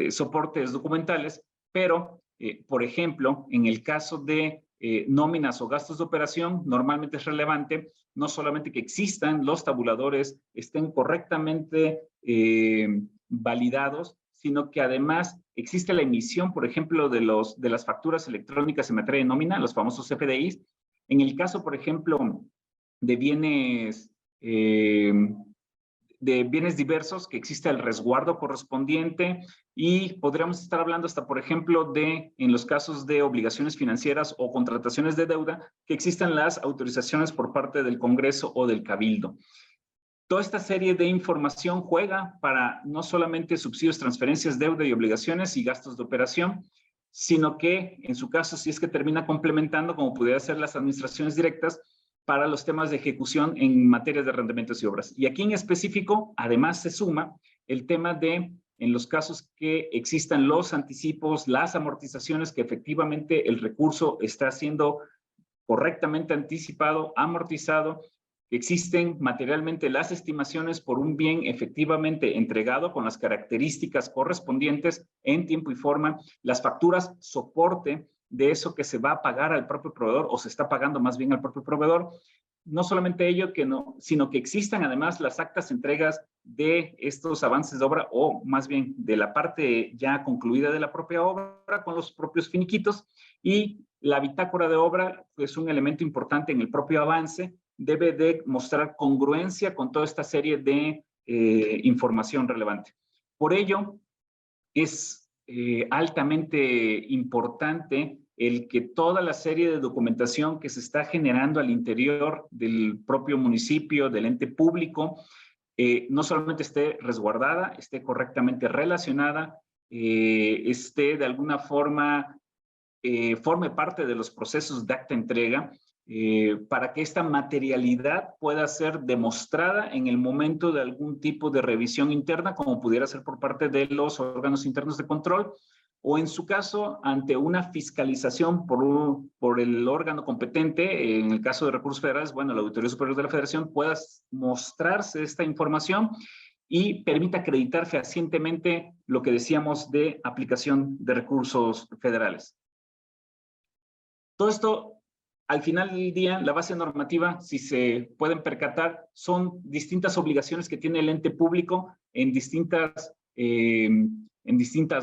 soportes documentales, pero, por ejemplo, en el caso de nóminas o gastos de operación, normalmente es relevante no solamente que existan los tabuladores, estén correctamente validados, sino que además existe la emisión, por ejemplo, de las facturas electrónicas en materia de nómina, los famosos CFDIs. En el caso, por ejemplo, de bienes diversos, que existe el resguardo correspondiente y podríamos estar hablando hasta, por ejemplo, en los casos de obligaciones financieras o contrataciones de deuda, que existan las autorizaciones por parte del Congreso o del Cabildo. Toda esta serie de información juega para no solamente subsidios, transferencias, deuda y obligaciones y gastos de operación, sino que en su caso, si es que termina complementando, como pudiera ser las administraciones directas, para los temas de ejecución en materia de arrendamientos y obras. Y aquí en específico, además se suma el tema de, en los casos que existan los anticipos, las amortizaciones, que efectivamente el recurso está siendo correctamente anticipado, amortizado, que existen materialmente las estimaciones por un bien efectivamente entregado con las características correspondientes en tiempo y forma, las facturas soporte de eso que se va a pagar al propio proveedor o se está pagando más bien al propio proveedor. No solamente ello, sino que existan además las actas entregas de estos avances de obra o más bien de la parte ya concluida de la propia obra con los propios finiquitos, y la bitácora de obra es un elemento importante en el propio avance, debe de mostrar congruencia con toda esta serie de información relevante. Por ello, es altamente importante el que toda la serie de documentación que se está generando al interior del propio municipio, del ente público, no solamente esté resguardada, esté correctamente relacionada, esté de alguna forma, forme parte de los procesos de acta-entrega, para que esta materialidad pueda ser demostrada en el momento de algún tipo de revisión interna, como pudiera ser por parte de los órganos internos de control, o en su caso, ante una fiscalización por el órgano competente, en el caso de recursos federales, bueno, la Auditoría Superior de la Federación, pueda mostrarse esta información y permita acreditar fehacientemente lo que decíamos de aplicación de recursos federales. Todo esto, al final del día, la base normativa, si se pueden percatar, son distintas obligaciones que tiene el ente público en distintas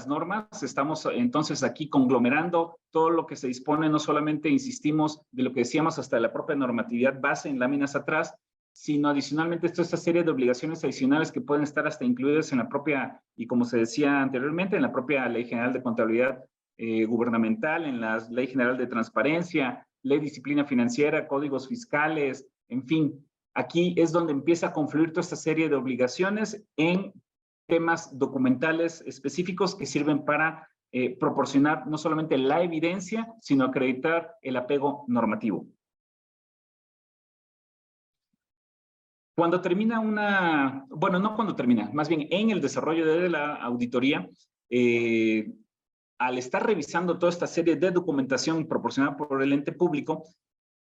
normas. Estamos entonces aquí conglomerando todo lo que se dispone, no solamente, insistimos, de lo que decíamos hasta la propia normatividad base en láminas atrás, sino adicionalmente esta serie de obligaciones adicionales que pueden estar hasta incluidas en la propia, y como se decía anteriormente, en la propia Ley General de Contabilidad Gubernamental, en la Ley General de Transparencia, Ley de Disciplina Financiera, códigos fiscales, en fin, aquí es donde empieza a confluir toda esta serie de obligaciones en temas documentales específicos que sirven para proporcionar no solamente la evidencia, sino acreditar el apego normativo. Cuando termina bueno, no cuando termina, más bien en el desarrollo de la auditoría, al estar revisando toda esta serie de documentación proporcionada por el ente público,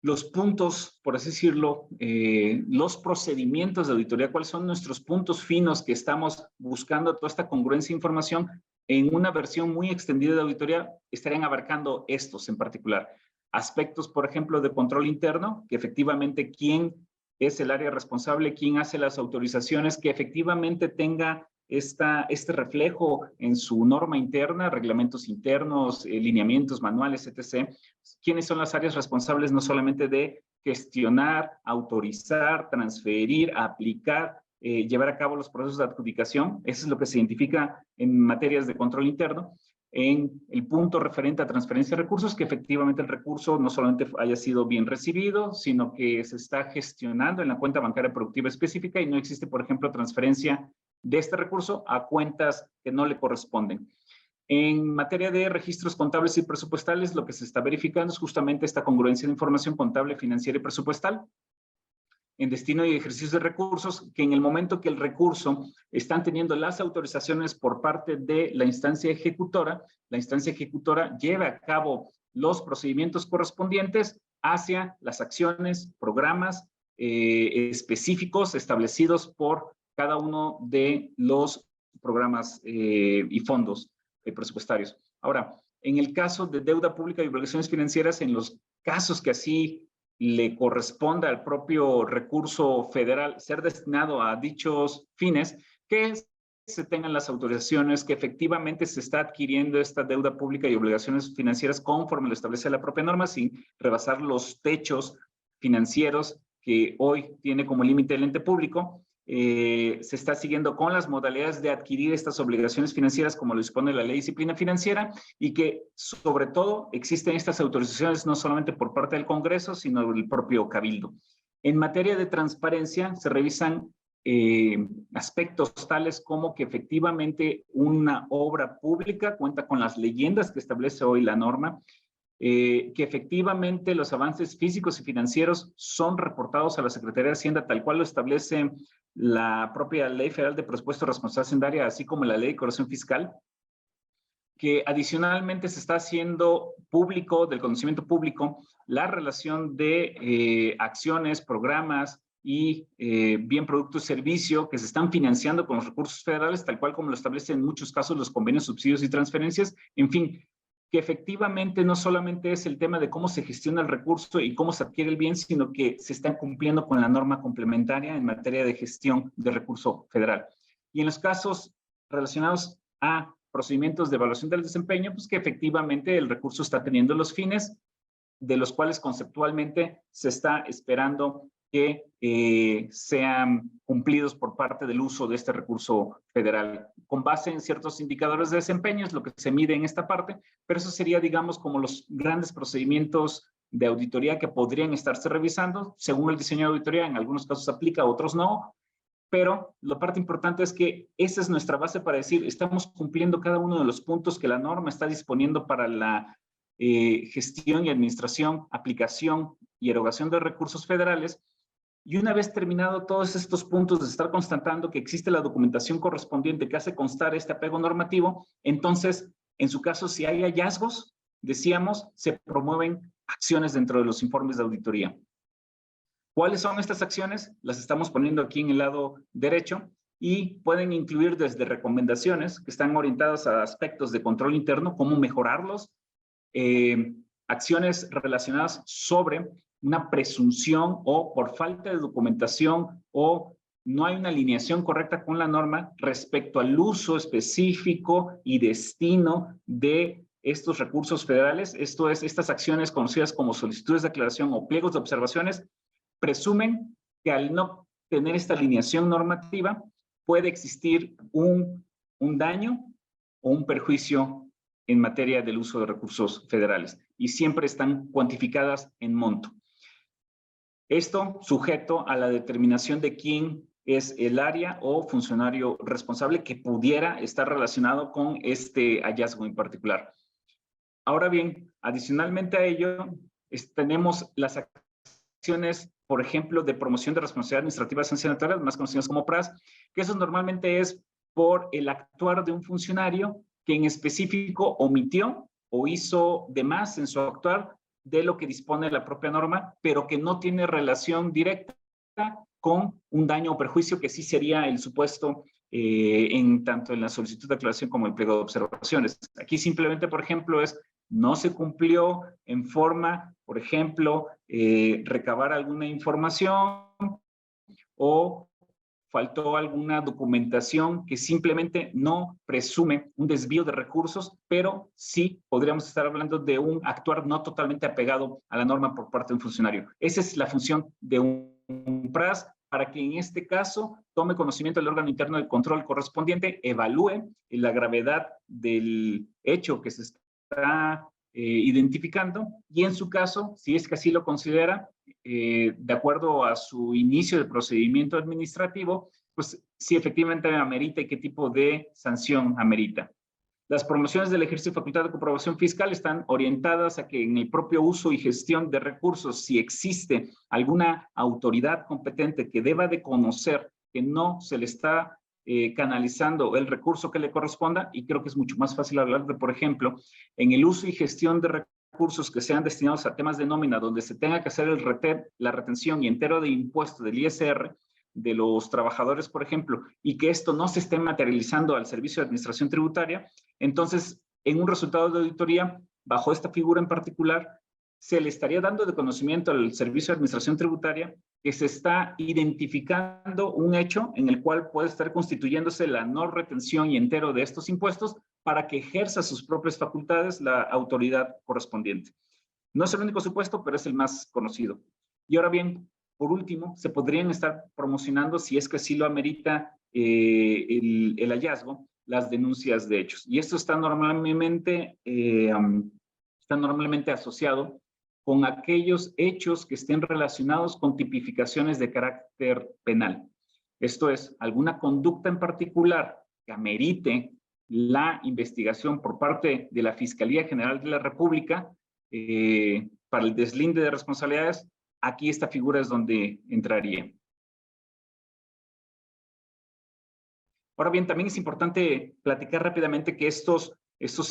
los puntos, por así decirlo, los procedimientos de auditoría, cuáles son nuestros puntos finos que estamos buscando toda esta congruencia de información, en una versión muy extendida de auditoría estarían abarcando estos en particular. Aspectos, por ejemplo, de control interno, que efectivamente quién es el área responsable, quién hace las autorizaciones, que efectivamente tenga este reflejo en su norma interna, reglamentos internos, lineamientos, manuales, etc. ¿Quiénes son las áreas responsables no solamente de gestionar, autorizar, transferir, aplicar, llevar a cabo los procesos de adjudicación? Eso es lo que se identifica en materias de control interno. En el punto referente a transferencia de recursos, que efectivamente el recurso no solamente haya sido bien recibido, sino que se está gestionando en la cuenta bancaria productiva específica y no existe, por ejemplo, transferencia de este recurso a cuentas que no le corresponden. En materia de registros contables y presupuestales, lo que se está verificando es justamente esta congruencia de información contable, financiera y presupuestal en destino y ejercicio de recursos, que en el momento que el recurso están teniendo las autorizaciones por parte de la instancia ejecutora lleva a cabo los procedimientos correspondientes hacia las acciones, programas específicos establecidos por cada uno de los programas y fondos presupuestarios. Ahora, en el caso de deuda pública y obligaciones financieras, en los casos que así le corresponda al propio recurso federal ser destinado a dichos fines, que se tengan las autorizaciones, que efectivamente se está adquiriendo esta deuda pública y obligaciones financieras conforme lo establece la propia norma, sin rebasar los techos financieros que hoy tiene como límite el ente público. Se está siguiendo con las modalidades de adquirir estas obligaciones financieras como lo dispone la ley de disciplina financiera y que sobre todo existen estas autorizaciones no solamente por parte del Congreso, sino del propio Cabildo. En materia de transparencia se revisan aspectos tales como que efectivamente una obra pública cuenta con las leyendas que establece hoy la norma, que efectivamente los avances físicos y financieros son reportados a la Secretaría de Hacienda tal cual lo establece la propia Ley Federal de Presupuesto y Responsabilidad Hacendaria, así como la Ley de Corrección Fiscal, que adicionalmente se está haciendo público, del conocimiento público, la relación de acciones, programas y bien producto y servicio que se están financiando con los recursos federales, tal cual como lo establecen en muchos casos los convenios, subsidios y transferencias, en fin, que efectivamente no solamente es el tema de cómo se gestiona el recurso y cómo se adquiere el bien, sino que se están cumpliendo con la norma complementaria en materia de gestión de recurso federal. Y en los casos relacionados a procedimientos de evaluación del desempeño, pues que efectivamente el recurso está teniendo los fines de los cuales conceptualmente se está esperando que sean cumplidos por parte del uso de este recurso federal. Con base en ciertos indicadores de desempeño es lo que se mide en esta parte, pero eso sería, digamos, como los grandes procedimientos de auditoría que podrían estarse revisando. Según el diseño de auditoría, en algunos casos aplica, otros no, pero la parte importante es que esa es nuestra base para decir, estamos cumpliendo cada uno de los puntos que la norma está disponiendo para la gestión y administración, aplicación y erogación de recursos federales. Y una vez terminado todos estos puntos de estar constatando que existe la documentación correspondiente que hace constar este apego normativo, entonces, en su caso, si hay hallazgos, decíamos, se promueven acciones dentro de los informes de auditoría. ¿Cuáles son estas acciones? Las estamos poniendo aquí en el lado derecho y pueden incluir desde recomendaciones que están orientadas a aspectos de control interno, cómo mejorarlos, acciones relacionadas sobre una presunción o por falta de documentación o no hay una alineación correcta con la norma respecto al uso específico y destino de estos recursos federales. Esto es, estas acciones conocidas como solicitudes de aclaración o pliegos de observaciones presumen que al no tener esta alineación normativa puede existir un daño o un perjuicio en materia del uso de recursos federales y siempre están cuantificadas en monto. Esto sujeto a la determinación de quién es el área o funcionario responsable que pudiera estar relacionado con este hallazgo en particular. Ahora bien, adicionalmente a ello, tenemos las acciones, por ejemplo, de promoción de responsabilidad administrativa sancionatoria, más conocidas como PRAS, que eso normalmente es por el actuar de un funcionario que en específico omitió o hizo de más en su actuar de lo que dispone la propia norma, pero que no tiene relación directa con un daño o perjuicio que sí sería el supuesto tanto en la solicitud de aclaración como el pliego de observaciones. Aquí simplemente, por ejemplo, no se cumplió en forma, por ejemplo, recabar alguna información o faltó alguna documentación que simplemente no presume un desvío de recursos, pero sí podríamos estar hablando de un actuar no totalmente apegado a la norma por parte de un funcionario. Esa es la función de un PRAS, para que en este caso tome conocimiento del órgano interno de control correspondiente, evalúe la gravedad del hecho que se está identificando y en su caso, si es que así lo considera, de acuerdo a su inicio del procedimiento administrativo, pues si efectivamente amerita y qué tipo de sanción amerita. Las promociones del ejercicio de facultad de comprobación fiscal están orientadas a que en el propio uso y gestión de recursos, si existe alguna autoridad competente que deba de conocer que no se le está canalizando el recurso que le corresponda, y creo que es mucho más fácil hablar de, por ejemplo, en el uso y gestión de recursos que sean destinados a temas de nómina, donde se tenga que hacer la retención y entero de impuesto del ISR de los trabajadores, por ejemplo, y que esto no se esté materializando al Servicio de Administración Tributaria, entonces, en un resultado de auditoría, bajo esta figura en particular, se le estaría dando de conocimiento al Servicio de Administración Tributaria que se está identificando un hecho en el cual puede estar constituyéndose la no retención y entero de estos impuestos para que ejerza sus propias facultades la autoridad correspondiente. No es el único supuesto, pero es el más conocido. Y ahora bien, por último, se podrían estar promocionando, si es que así lo amerita el hallazgo, las denuncias de hechos. Y esto está normalmente asociado con aquellos hechos que estén relacionados con tipificaciones de carácter penal. Esto es, alguna conducta en particular que amerite la investigación por parte de la Fiscalía General de la República para el deslinde de responsabilidades. Aquí esta figura es donde entraría. Ahora bien, también es importante platicar rápidamente que estos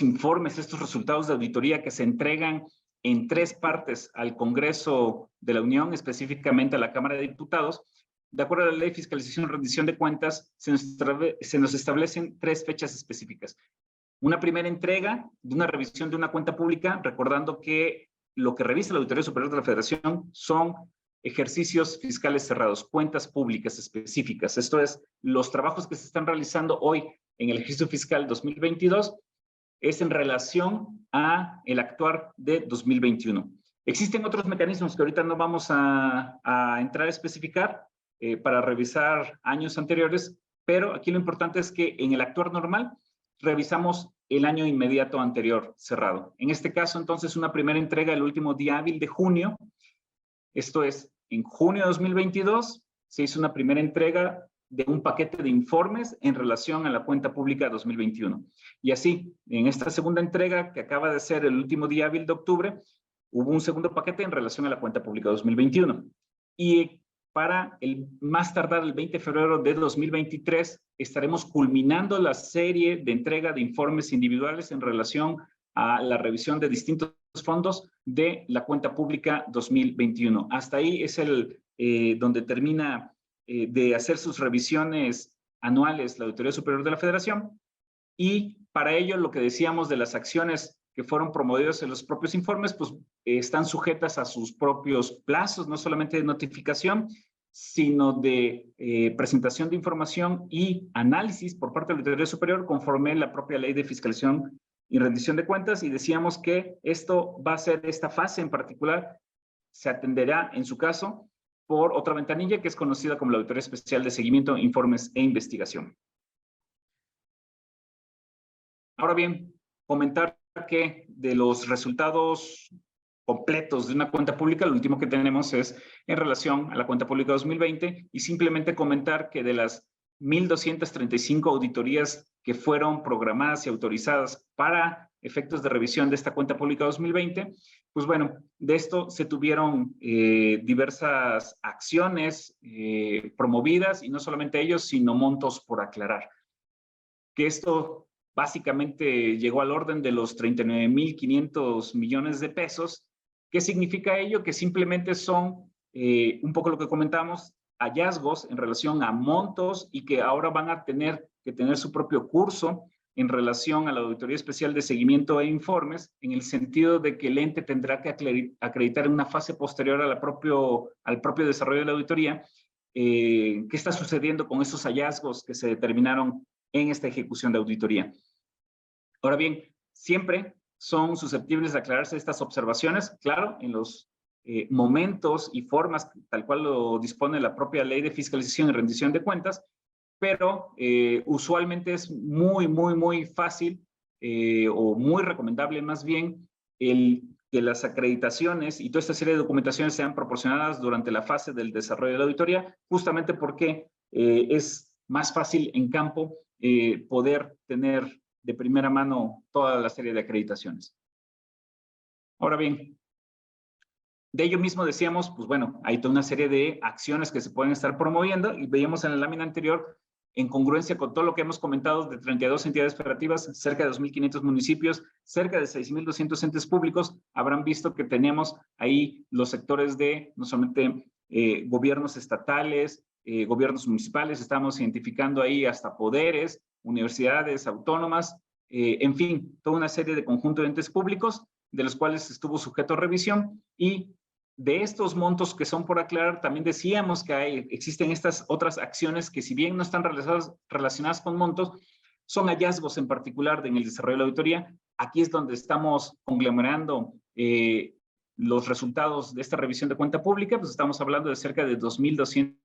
informes, estos resultados de auditoría que se entregan en 3 partes al Congreso de la Unión, específicamente a la Cámara de Diputados, de acuerdo a la Ley de Fiscalización y Rendición de Cuentas, se nos establecen 3 fechas específicas. Una primera entrega de una revisión de una cuenta pública, recordando que lo que revisa la Auditoría Superior de la Federación son ejercicios fiscales cerrados, cuentas públicas específicas. Esto es, los trabajos que se están realizando hoy en el ejercicio fiscal 2022 es en relación a el actuar de 2021. Existen otros mecanismos que ahorita no vamos a entrar a especificar para revisar años anteriores, pero aquí lo importante es que en el actuar normal revisamos el año inmediato anterior cerrado. En este caso, entonces, una primera entrega el último día hábil de junio. Esto es, en junio de 2022 se hizo una primera entrega de un paquete de informes en relación a la cuenta pública 2021. Y así, en esta segunda entrega, que acaba de ser el último día hábil de octubre, hubo un segundo paquete en relación a la cuenta pública 2021. Y para el más tardar el 20 de febrero de 2023, estaremos culminando la serie de entrega de informes individuales en relación a la revisión de distintos fondos de la cuenta pública 2021. Hasta ahí es donde termina de hacer sus revisiones anuales la Auditoría Superior de la Federación, y para ello lo que decíamos de las acciones que fueron promovidas en los propios informes, pues están sujetas a sus propios plazos, no solamente de notificación, sino de presentación de información y análisis por parte de la Auditoría Superior conforme la propia Ley de Fiscalización y Rendición de Cuentas, y decíamos que esto va a ser, esta fase en particular, se atenderá en su caso por otra ventanilla que es conocida como la Auditoría Especial de Seguimiento, Informes e Investigación. Ahora bien, comentar que de los resultados completos de una cuenta pública. Lo último que tenemos es en relación a la cuenta pública 2020 y simplemente comentar que de las 1,235 auditorías que fueron programadas y autorizadas para efectos de revisión de esta cuenta pública 2020, pues bueno, de esto se tuvieron diversas acciones promovidas y no solamente ellos, sino montos por aclarar. Que esto básicamente llegó al orden de los 39,500 millones de pesos. ¿Qué significa ello? Que simplemente son un poco lo que comentamos, hallazgos en relación a montos y que ahora van a tener que tener su propio curso en relación a la Auditoría Especial de Seguimiento e Informes, en el sentido de que el ente tendrá que acreditar en una fase posterior al propio desarrollo de la auditoría qué está sucediendo con esos hallazgos que se determinaron en esta ejecución de auditoría. Ahora bien, siempre son susceptibles de aclararse estas observaciones, claro, en los momentos y formas tal cual lo dispone la propia Ley de Fiscalización y Rendición de Cuentas, pero usualmente es muy fácil o muy recomendable más bien que las acreditaciones y toda esta serie de documentaciones sean proporcionadas durante la fase del desarrollo de la auditoría, justamente porque es más fácil en campo poder tener de primera mano toda la serie de acreditaciones. Ahora bien, de ello mismo decíamos, pues bueno, hay toda una serie de acciones que se pueden estar promoviendo y veíamos en la lámina anterior, en congruencia con todo lo que hemos comentado de 32 entidades federativas, cerca de 2,500 municipios, cerca de 6,200 entes públicos, habrán visto que tenemos ahí los sectores de no solamente gobiernos estatales, gobiernos municipales, estamos identificando ahí hasta poderes, universidades autónomas, en fin, toda una serie de conjunto de entes públicos de los cuales estuvo sujeto a revisión y de estos montos que son por aclarar, también decíamos que existen estas otras acciones que si bien no están relacionadas con montos, son hallazgos en particular en el desarrollo de la auditoría. Aquí es donde estamos conglomerando los resultados de esta revisión de cuenta pública, pues estamos hablando de cerca de 2,200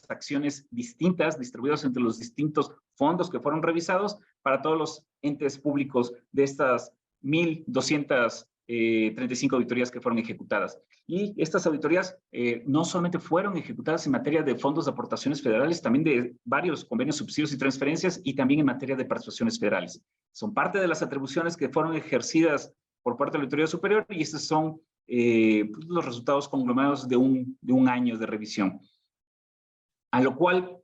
acciones distintas distribuidas entre los distintos fondos que fueron revisados para todos los entes públicos de estas 1,235 auditorías que fueron ejecutadas. Y estas auditorías no solamente fueron ejecutadas en materia de fondos de aportaciones federales, también de varios convenios, subsidios y transferencias, y también en materia de participaciones federales. Son parte de las atribuciones que fueron ejercidas por parte de la Auditoría Superior y estos son los resultados conglomerados de un año de revisión. A lo cual,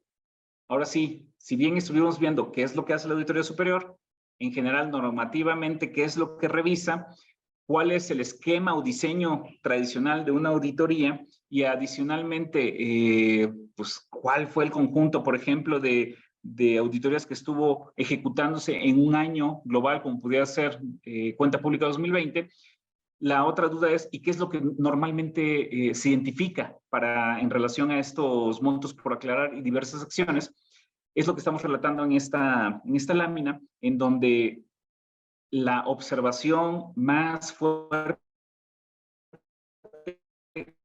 ahora sí, si bien estuvimos viendo qué es lo que hace la Auditoría Superior, en general, normativamente, qué es lo que revisa, cuál es el esquema o diseño tradicional de una auditoría y adicionalmente, pues, cuál fue el conjunto, por ejemplo, de auditorías que estuvo ejecutándose en un año global, como pudiera ser Cuenta Pública 2020. La otra duda es, ¿y qué es lo que normalmente se identifica en relación a estos montos por aclarar y diversas acciones? Es lo que estamos relatando en esta lámina, en donde la observación más fuerte,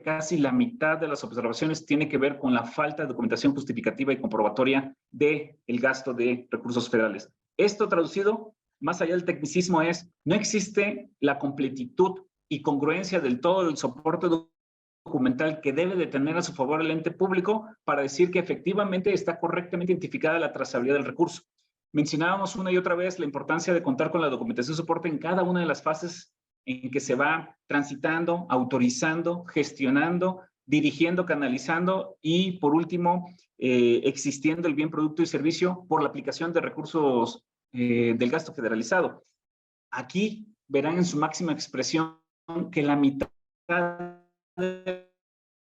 casi la mitad de las observaciones, tiene que ver con la falta de documentación justificativa y comprobatoria del gasto de recursos federales. Esto traducido, más allá del tecnicismo, no existe la completitud y congruencia del todo del soporte documental que debe de tener a su favor el ente público para decir que efectivamente está correctamente identificada la trazabilidad del recurso. Mencionábamos una y otra vez la importancia de contar con la documentación de soporte en cada una de las fases en que se va transitando, autorizando, gestionando, dirigiendo, canalizando y, por último, existiendo el bien, producto y servicio por la aplicación de recursos del gasto federalizado. Aquí verán en su máxima expresión que la mitad de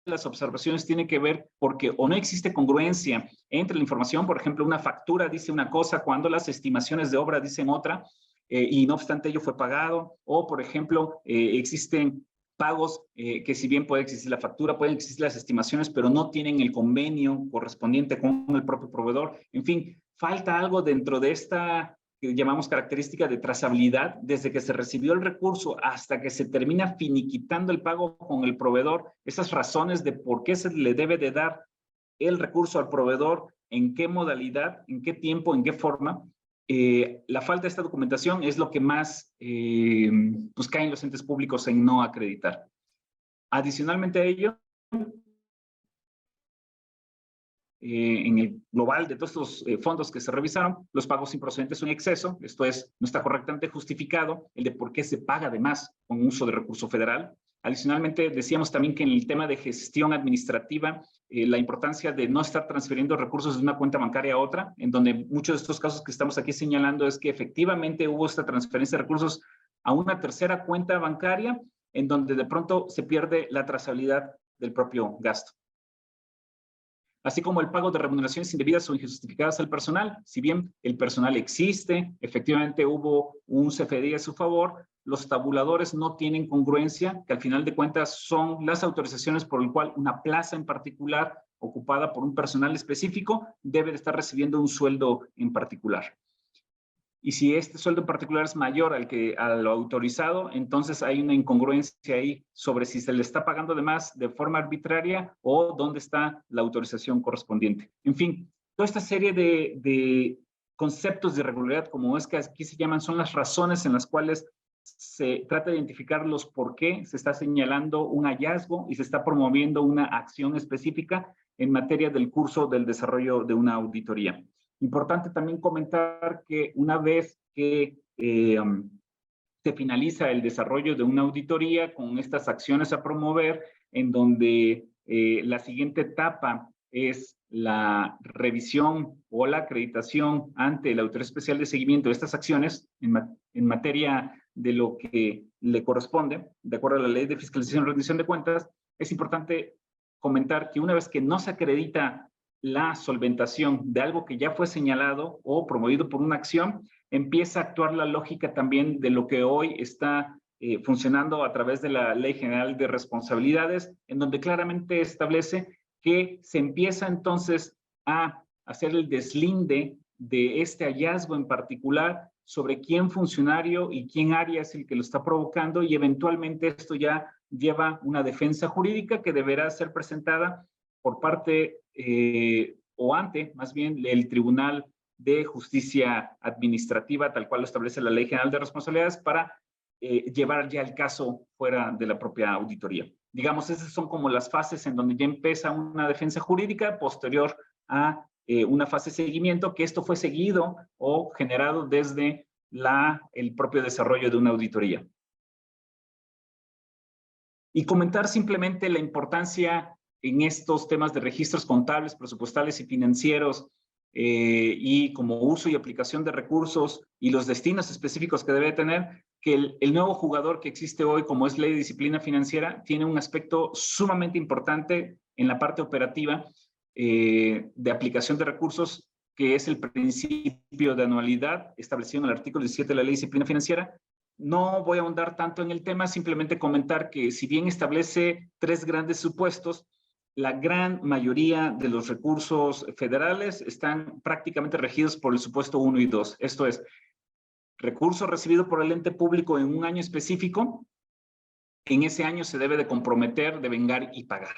las observaciones tiene que ver porque o no existe congruencia entre la información, por ejemplo, una factura dice una cosa cuando las estimaciones de obra dicen otra, y no obstante ello fue pagado, o por ejemplo, existen pagos que si bien puede existir la factura, pueden existir las estimaciones, pero no tienen el convenio correspondiente con el propio proveedor. En fin, falta algo dentro de esta que llamamos característica de trazabilidad, desde que se recibió el recurso hasta que se termina finiquitando el pago con el proveedor, esas razones de por qué se le debe de dar el recurso al proveedor, en qué modalidad, en qué tiempo, en qué forma. la falta de esta documentación es lo que más pues caen los entes públicos en no acreditar. Adicionalmente a ello, en el global de todos estos fondos que se revisaron, los pagos improcedentes son en exceso, esto es, no está correctamente justificado el de por qué se paga de más con uso de recurso federal. Adicionalmente, decíamos también que en el tema de gestión administrativa, la importancia de no estar transfiriendo recursos de una cuenta bancaria a otra, en donde muchos de estos casos que estamos aquí señalando es que efectivamente hubo esta transferencia de recursos a una tercera cuenta bancaria, en donde de pronto se pierde la trazabilidad del propio gasto. Así como el pago de remuneraciones indebidas o injustificadas al personal. Si bien el personal existe, efectivamente hubo un CFDI a su favor, los tabuladores no tienen congruencia, que al final de cuentas son las autorizaciones por el cual una plaza en particular, ocupada por un personal específico, debe de estar recibiendo un sueldo en particular. Y si este sueldo en particular es mayor a lo autorizado, entonces hay una incongruencia ahí sobre si se le está pagando de más de forma arbitraria o dónde está la autorización correspondiente. En fin, toda esta serie de conceptos de irregularidad, como es que aquí se llaman, son las razones en las cuales se trata de identificar los por qué se está señalando un hallazgo y se está promoviendo una acción específica en materia del curso del desarrollo de una auditoría. Importante también comentar que una vez que se finaliza el desarrollo de una auditoría con estas acciones a promover, en donde la siguiente etapa es la revisión o la acreditación ante la Autoridad Especial de Seguimiento de estas acciones en materia de lo que le corresponde, de acuerdo a la Ley de Fiscalización y Rendición de Cuentas, es importante comentar que una vez que no se acredita la solventación de algo que ya fue señalado o promovido por una acción, empieza a actuar la lógica también de lo que hoy está funcionando a través de la Ley General de Responsabilidades, en donde claramente establece que se empieza entonces a hacer el deslinde de este hallazgo en particular sobre quién funcionario y quién área es el que lo está provocando, y eventualmente esto ya lleva una defensa jurídica que deberá ser presentada por parte o ante, más bien, el Tribunal de Justicia Administrativa, tal cual lo establece la Ley General de Responsabilidades, para llevar ya el caso fuera de la propia auditoría. Digamos, esas son como las fases en donde ya empieza una defensa jurídica posterior a una fase de seguimiento, que esto fue seguido o generado desde el propio desarrollo de una auditoría. Y comentar simplemente la importancia en estos temas de registros contables, presupuestales y financieros, y como uso y aplicación de recursos y los destinos específicos que debe tener, que el nuevo jugador que existe hoy, como es Ley de Disciplina Financiera, tiene un aspecto sumamente importante en la parte operativa de aplicación de recursos, que es el principio de anualidad establecido en el artículo 17 de la Ley de Disciplina Financiera. No voy a ahondar tanto en el tema, simplemente comentar que si bien establece 3 grandes supuestos, la gran mayoría de los recursos federales están prácticamente regidos por el supuesto 1 y 2. Esto es, recurso recibido por el ente público en un año específico, en ese año se debe de comprometer, devengar y pagar.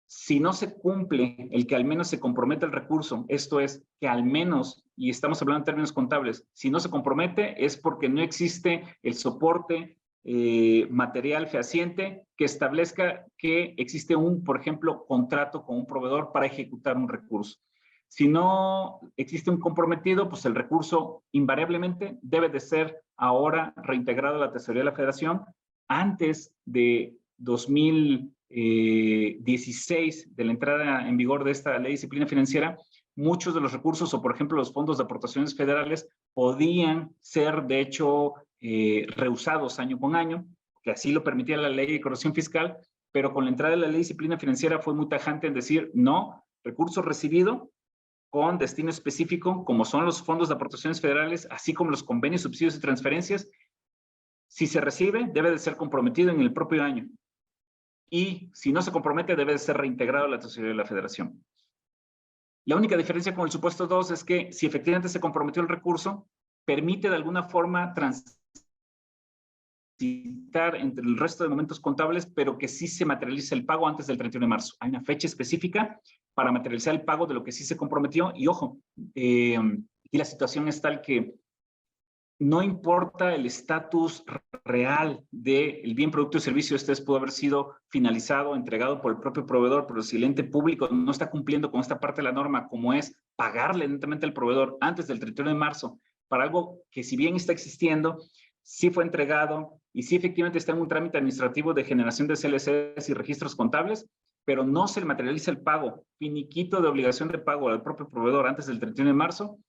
Si no se cumple el que al menos se comprometa el recurso, esto es, que al menos, y estamos hablando en términos contables, si no se compromete es porque no existe el soporte material fehaciente que establezca que existe por ejemplo, contrato con un proveedor para ejecutar un recurso. Si no existe un comprometido, pues el recurso invariablemente debe de ser ahora reintegrado a la Tesorería de la Federación antes de 2016, de la entrada en vigor de esta Ley de Disciplina Financiera. Muchos de los recursos, o por ejemplo los fondos de aportaciones federales, podían ser de hecho rehusados año con año, que así lo permitía la Ley de Corrección Fiscal, pero con la entrada de la Ley de Disciplina Financiera fue muy tajante en decir, no, recurso recibido con destino específico, como son los fondos de aportaciones federales, así como los convenios, subsidios y transferencias, si se recibe, debe de ser comprometido en el propio año. Y si no se compromete, debe de ser reintegrado a la Tesorería de la Federación. La única diferencia con el supuesto 2 es que si efectivamente se comprometió el recurso, permite de alguna forma transitar entre el resto de momentos contables, pero que sí se materializa el pago antes del 31 de marzo. Hay una fecha específica para materializar el pago de lo que sí se comprometió. Y ojo, y la situación es tal que no importa el estatus real del bien, producto o servicio, este pudo haber sido finalizado, entregado por el propio proveedor, pero si el ente público no está cumpliendo con esta parte de la norma, como es pagarle evidentemente al proveedor antes del 31 de marzo para algo que, si bien está existiendo, sí fue entregado y sí efectivamente está en un trámite administrativo de generación de CLCs y registros contables, pero no se le materializa el pago, finiquito de obligación de pago al propio proveedor antes del 31 de marzo,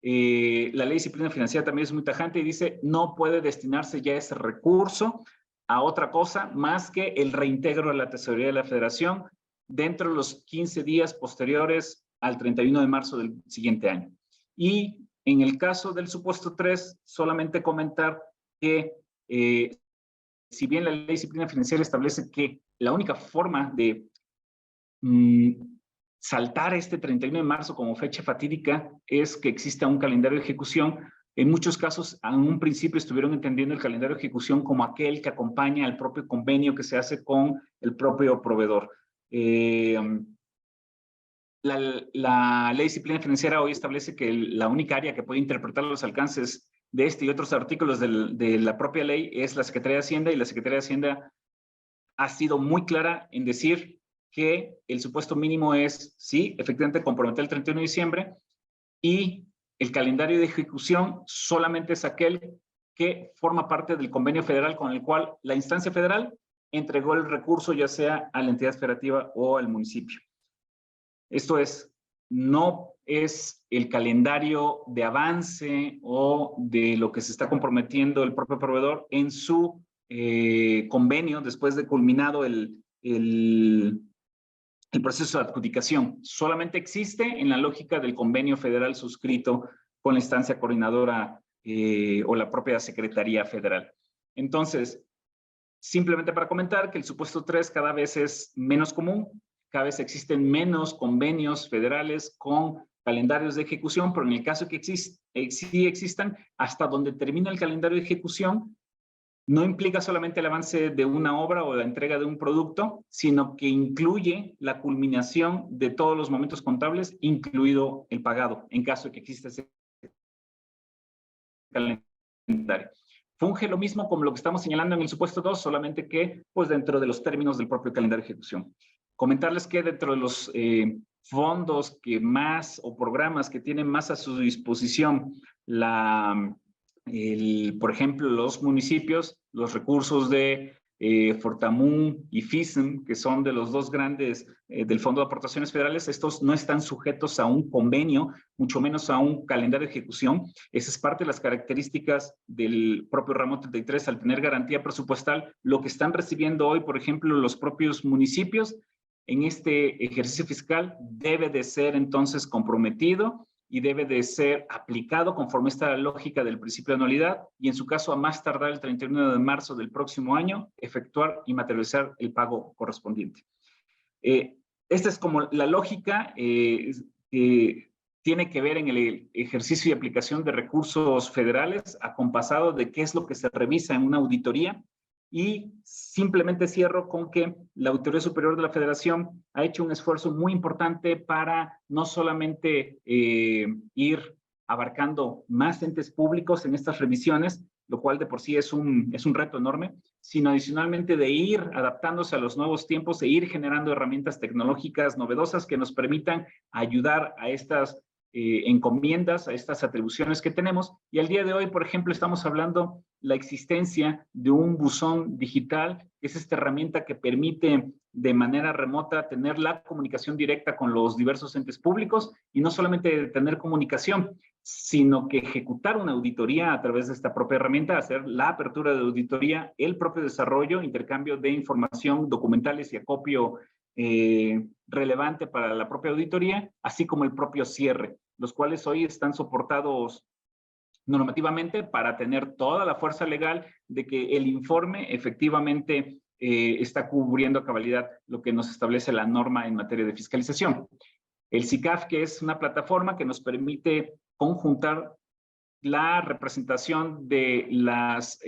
la ley de disciplina financiera también es muy tajante y dice no puede destinarse ya ese recurso a otra cosa más que el reintegro de la tesorería de la federación dentro de los 15 días posteriores al 31 de marzo del siguiente año. Y en el caso del supuesto 3, solamente comentar que si bien la ley de disciplina financiera establece que la única forma de saltar este 31 de marzo como fecha fatídica es que exista un calendario de ejecución. En muchos casos, en un principio estuvieron entendiendo el calendario de ejecución como aquel que acompaña al propio convenio que se hace con el propio proveedor. La ley de disciplina financiera hoy establece que la única área que puede interpretar los alcances de este y otros artículos de la propia ley es la Secretaría de Hacienda, y la Secretaría de Hacienda ha sido muy clara en decir que el supuesto mínimo es, sí, efectivamente comprometer el 31 de diciembre, y el calendario de ejecución solamente es aquel que forma parte del convenio federal con el cual la instancia federal entregó el recurso ya sea a la entidad federativa o al municipio. Esto es, no es el calendario de avance o de lo que se está comprometiendo el propio proveedor en su convenio después de culminado el proceso de adjudicación. Solamente existe en la lógica del convenio federal suscrito con la instancia coordinadora o la propia Secretaría Federal. Entonces, simplemente para comentar que el supuesto 3 cada vez es menos común, cada vez existen menos convenios federales con calendarios de ejecución, pero en el caso que sí existan, hasta donde termina el calendario de ejecución, no implica solamente el avance de una obra o la entrega de un producto, sino que incluye la culminación de todos los momentos contables, incluido el pagado, en caso de que exista ese calendario. Funge lo mismo como lo que estamos señalando en el supuesto 2, solamente que pues dentro de los términos del propio calendario de ejecución. Comentarles que dentro de los fondos que más o programas que tienen más a su disposición por ejemplo, los municipios, los recursos de Fortamun y FISM, que son de los dos grandes del Fondo de Aportaciones Federales, estos no están sujetos a un convenio, mucho menos a un calendario de ejecución. Esa es parte de las características del propio ramo 33 al tener garantía presupuestal. Lo que están recibiendo hoy, por ejemplo, los propios municipios en este ejercicio fiscal debe de ser entonces comprometido y debe de ser aplicado conforme esta lógica del principio de anualidad, y en su caso a más tardar el 31 de marzo del próximo año, efectuar y materializar el pago correspondiente. Esta es como la lógica que tiene que ver en el ejercicio y aplicación de recursos federales, acompasado de qué es lo que se revisa en una auditoría. Y simplemente cierro con que la Auditoría Superior de la Federación ha hecho un esfuerzo muy importante para no solamente ir abarcando más entes públicos en estas revisiones, lo cual de por sí es un reto enorme, sino adicionalmente de ir adaptándose a los nuevos tiempos e ir generando herramientas tecnológicas novedosas que nos permitan ayudar a estas encomiendas, a estas atribuciones que tenemos. Y al día de hoy, por ejemplo, estamos hablando la existencia de un buzón digital, que es esta herramienta que permite de manera remota tener la comunicación directa con los diversos entes públicos, y no solamente tener comunicación, sino que ejecutar una auditoría a través de esta propia herramienta, hacer la apertura de auditoría, el propio desarrollo, intercambio de información, documentales y acopio relevante para la propia auditoría, así como el propio cierre, los cuales hoy están soportados normativamente para tener toda la fuerza legal de que el informe efectivamente está cubriendo a cabalidad lo que nos establece la norma en materia de fiscalización. El SICAF, que es una plataforma que nos permite conjuntar la representación de las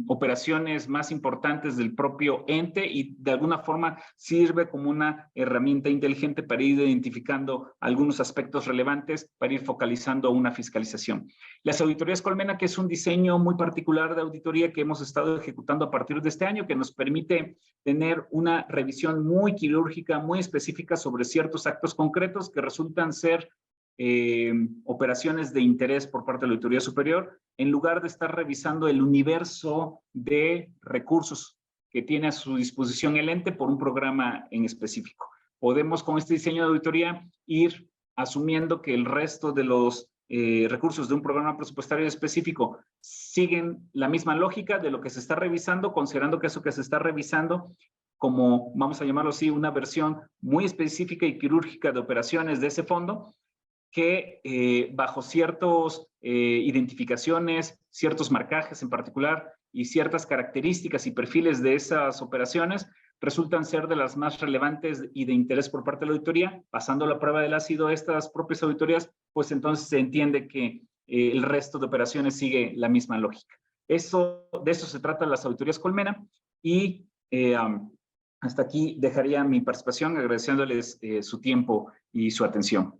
operaciones más importantes del propio ente y de alguna forma sirve como una herramienta inteligente para ir identificando algunos aspectos relevantes, para ir focalizando una fiscalización. Las auditorías Colmena, que es un diseño muy particular de auditoría que hemos estado ejecutando a partir de este año, que nos permite tener una revisión muy quirúrgica, muy específica sobre ciertos actos concretos que resultan ser operaciones de interés por parte de la Auditoría Superior, en lugar de estar revisando el universo de recursos que tiene a su disposición el ente por un programa en específico. Podemos con este diseño de auditoría ir asumiendo que el resto de los recursos de un programa presupuestario específico siguen la misma lógica de lo que se está revisando, considerando que eso que se está revisando, como vamos a llamarlo así, una versión muy específica y quirúrgica de operaciones de ese fondo, que bajo ciertas identificaciones, ciertos marcajes en particular y ciertas características y perfiles de esas operaciones resultan ser de las más relevantes y de interés por parte de la auditoría. Pasando la prueba del ácido a estas propias auditorías, pues entonces se entiende que el resto de operaciones sigue la misma lógica. De eso se trata las auditorías Colmena y hasta aquí dejaría mi participación agradeciéndoles su tiempo y su atención.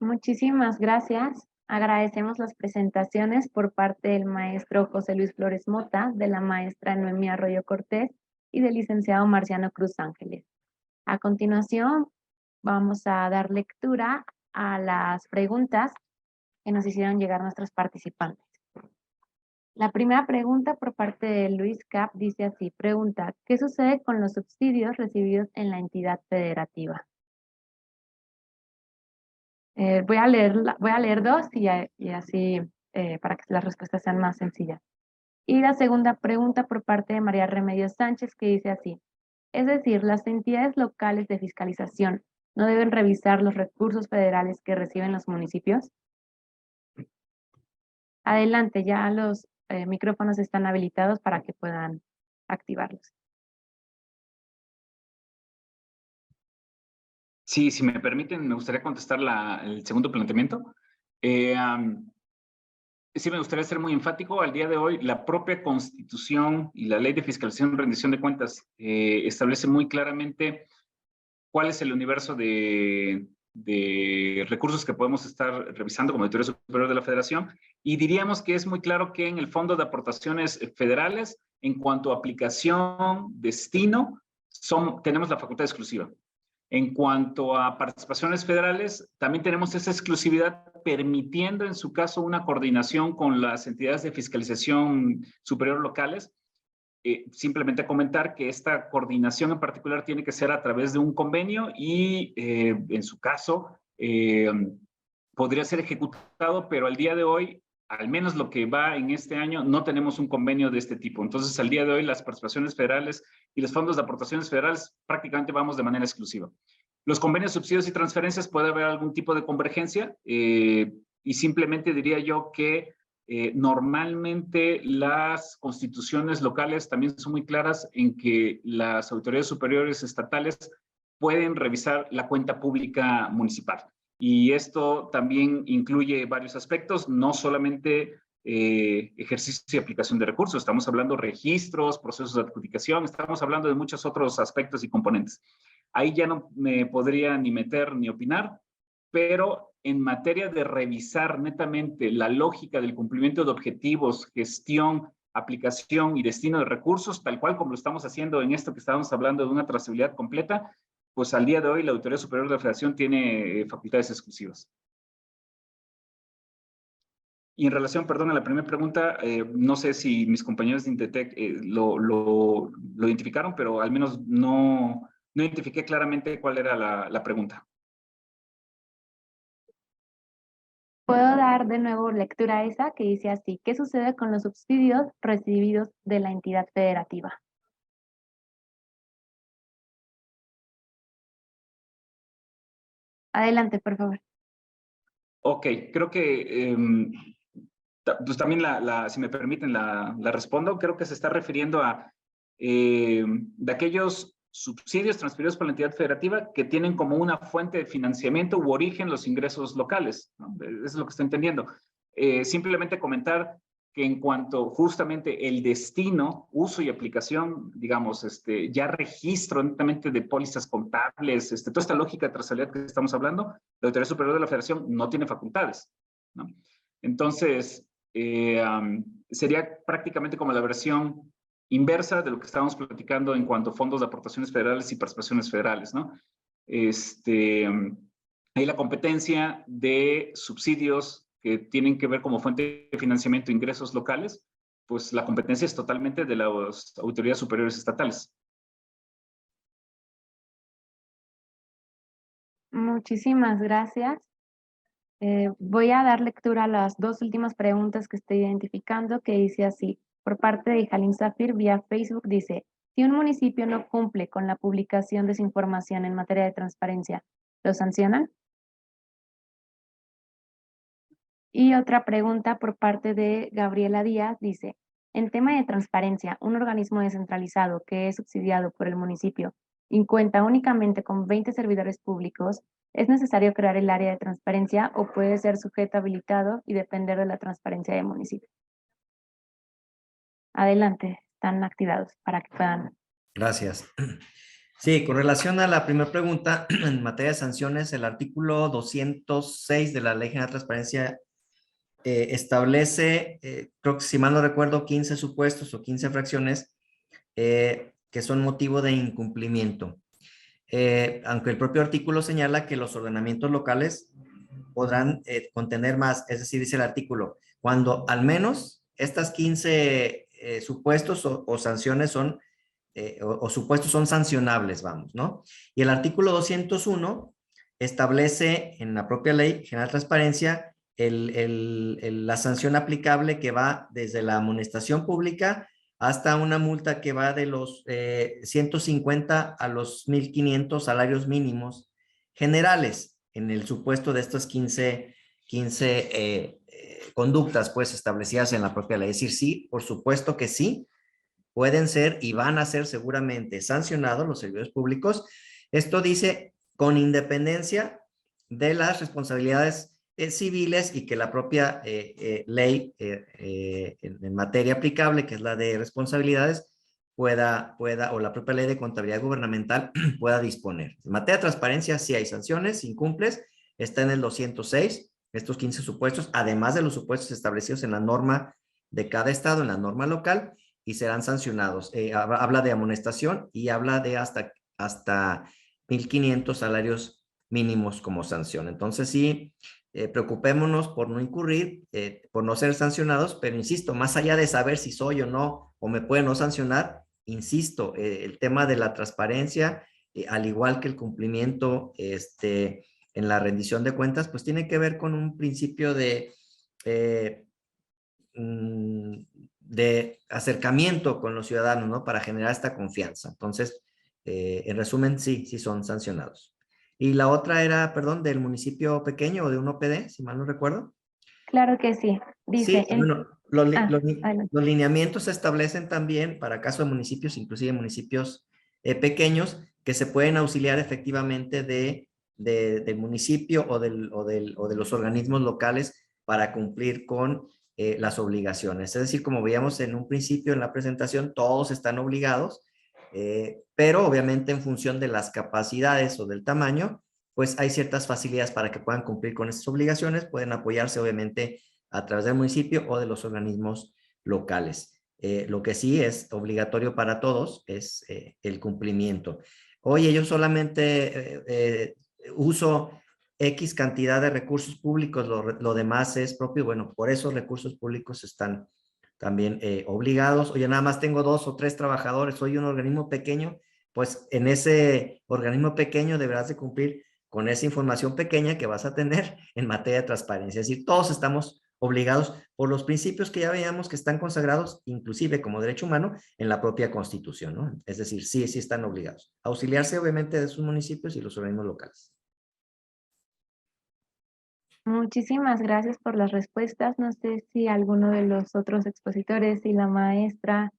Muchísimas gracias. Agradecemos las presentaciones por parte del maestro José Luis Flores Mota, de la maestra Noemí Arroyo Cortés y del licenciado Marciano Cruz Ángeles. A continuación, vamos a dar lectura a las preguntas que nos hicieron llegar nuestros participantes. La primera pregunta por parte de Luis Cap dice así, pregunta, ¿qué sucede con los subsidios recibidos en la entidad federativa? Voy a leer dos y así para que las respuestas sean más sencillas. Y la segunda pregunta por parte de María Remedios Sánchez que dice así, es decir, las entidades locales de fiscalización no deben revisar los recursos federales que reciben los municipios. Adelante, ya los micrófonos están habilitados para que puedan activarlos. Sí, si me permiten, me gustaría contestar el segundo planteamiento. Sí, me gustaría ser muy enfático. Al día de hoy, la propia Constitución y la Ley de Fiscalización y Rendición de Cuentas establece muy claramente cuál es el universo de recursos que podemos estar revisando como Auditoría Superior de la Federación. Y diríamos que es muy claro que en el Fondo de Aportaciones Federales, en cuanto a aplicación, destino, tenemos la facultad exclusiva. En cuanto a participaciones federales, también tenemos esa exclusividad permitiendo en su caso una coordinación con las entidades de fiscalización superior locales. Simplemente comentar que esta coordinación en particular tiene que ser a través de un convenio y en su caso podría ser ejecutado, pero al día de hoy, al menos lo que va en este año, no tenemos un convenio de este tipo. Entonces, al día de hoy, las participaciones federales y los fondos de aportaciones federales prácticamente vamos de manera exclusiva. Los convenios, subsidios y transferencias puede haber algún tipo de convergencia y simplemente diría yo que normalmente las constituciones locales también son muy claras en que las autoridades superiores estatales pueden revisar la cuenta pública municipal. Y esto también incluye varios aspectos, no solamente ejercicio y aplicación de recursos, estamos hablando de registros, procesos de adjudicación, estamos hablando de muchos otros aspectos y componentes. Ahí ya no me podría ni meter ni opinar, pero en materia de revisar netamente la lógica del cumplimiento de objetivos, gestión, aplicación y destino de recursos, tal cual como lo estamos haciendo en esto que estábamos hablando de una trazabilidad completa, pues al día de hoy la Auditoría Superior de la Federación tiene facultades exclusivas. Y en relación, perdón, a la primera pregunta, no sé si mis compañeros de Indetec lo identificaron, pero al menos no identifiqué claramente cuál era la pregunta. Puedo dar de nuevo lectura a esa que dice así, ¿qué sucede con los subsidios recibidos de la entidad federativa? Adelante, por favor. Ok, creo que pues también si me permiten la respondo, creo que se está refiriendo a de aquellos subsidios transferidos por la entidad federativa que tienen como una fuente de financiamiento u origen los ingresos locales, ¿no? Eso es lo que estoy entendiendo. Simplemente comentar que en cuanto justamente el destino, uso y aplicación, digamos, ya registro netamente de pólizas contables, toda esta lógica de trazabilidad que estamos hablando, la Autoridad Superior de la Federación no tiene facultades, ¿no? Entonces, sería prácticamente como la versión inversa de lo que estábamos platicando en cuanto a fondos de aportaciones federales y participaciones federales, ¿no? Hay la competencia de subsidios que tienen que ver como fuente de financiamiento ingresos locales, pues la competencia es totalmente de las autoridades superiores estatales. Muchísimas gracias. Voy a dar lectura a las dos últimas preguntas que estoy identificando, que dice así. Por parte de Jalín Zafir, vía Facebook, dice, si un municipio no cumple con la publicación de su información en materia de transparencia, ¿lo sancionan? Y otra pregunta por parte de Gabriela Díaz dice, en tema de transparencia, un organismo descentralizado que es subsidiado por el municipio y cuenta únicamente con 20 servidores públicos, ¿es necesario crear el área de transparencia o puede ser sujeto habilitado y depender de la transparencia del municipio? Adelante, están activados para que puedan. Gracias. Sí, con relación a la primera pregunta, en materia de sanciones, el artículo 206 de la Ley General de Transparencia establece, creo que si mal no recuerdo, 15 supuestos o 15 fracciones que son motivo de incumplimiento. Aunque el propio artículo señala que los ordenamientos locales podrán contener más, es decir, dice el artículo, cuando al menos estas 15 supuestos o sanciones son, o supuestos son sancionables, vamos, ¿no? Y el artículo 201 establece en la propia Ley General de Transparencia la sanción aplicable que va desde la amonestación pública hasta una multa que va de los 150 a los 1,500 salarios mínimos generales en el supuesto de estas 15 conductas pues establecidas en la propia ley. Es decir, sí, por supuesto que sí, pueden ser y van a ser seguramente sancionados los servidores públicos. Esto dice con independencia de las responsabilidades civiles y que la propia ley en materia aplicable, que es la de responsabilidades, pueda, o la propia ley de contabilidad gubernamental pueda disponer. En materia de transparencia, sí hay sanciones, si incumples, está en el 206, estos 15 supuestos, además de los supuestos establecidos en la norma de cada estado, en la norma local, y serán sancionados. Habla de amonestación y habla de hasta 1,500 salarios mínimos como sanción. Entonces, sí, preocupémonos por no incurrir, por no ser sancionados, pero insisto, más allá de saber si soy o no, o me pueden no sancionar, insisto, el tema de la transparencia, al igual que el cumplimiento en la rendición de cuentas, pues tiene que ver con un principio de acercamiento con los ciudadanos, ¿no? Para generar esta confianza. Entonces, en resumen, sí son sancionados. Y la otra era, perdón, del municipio pequeño o de un OPD, si mal no recuerdo. Claro que sí. Dice, Sí, bueno, adelante. los lineamientos se establecen también para caso de municipios, inclusive municipios pequeños, que se pueden auxiliar efectivamente del municipio o de los organismos locales para cumplir con las obligaciones. Es decir, como veíamos en un principio en la presentación, todos están obligados, pero obviamente en función de las capacidades o del tamaño, pues hay ciertas facilidades para que puedan cumplir con estas obligaciones, pueden apoyarse obviamente a través del municipio o de los organismos locales. Lo que sí es obligatorio para todos es el cumplimiento. Oye, yo solamente uso X cantidad de recursos públicos, lo demás es propio. Bueno, por eso recursos públicos están también obligados. Oye, nada más tengo 2 o 3 trabajadores, soy un organismo pequeño, pues en ese organismo pequeño deberás de cumplir con esa información pequeña que vas a tener en materia de transparencia. Es decir, todos estamos obligados por los principios que ya veíamos que están consagrados, inclusive como derecho humano, en la propia Constitución, ¿no? Es decir, sí están obligados. Auxiliarse, obviamente, de sus municipios y los organismos locales. Muchísimas gracias por las respuestas. No sé si alguno de los otros expositores, si la maestra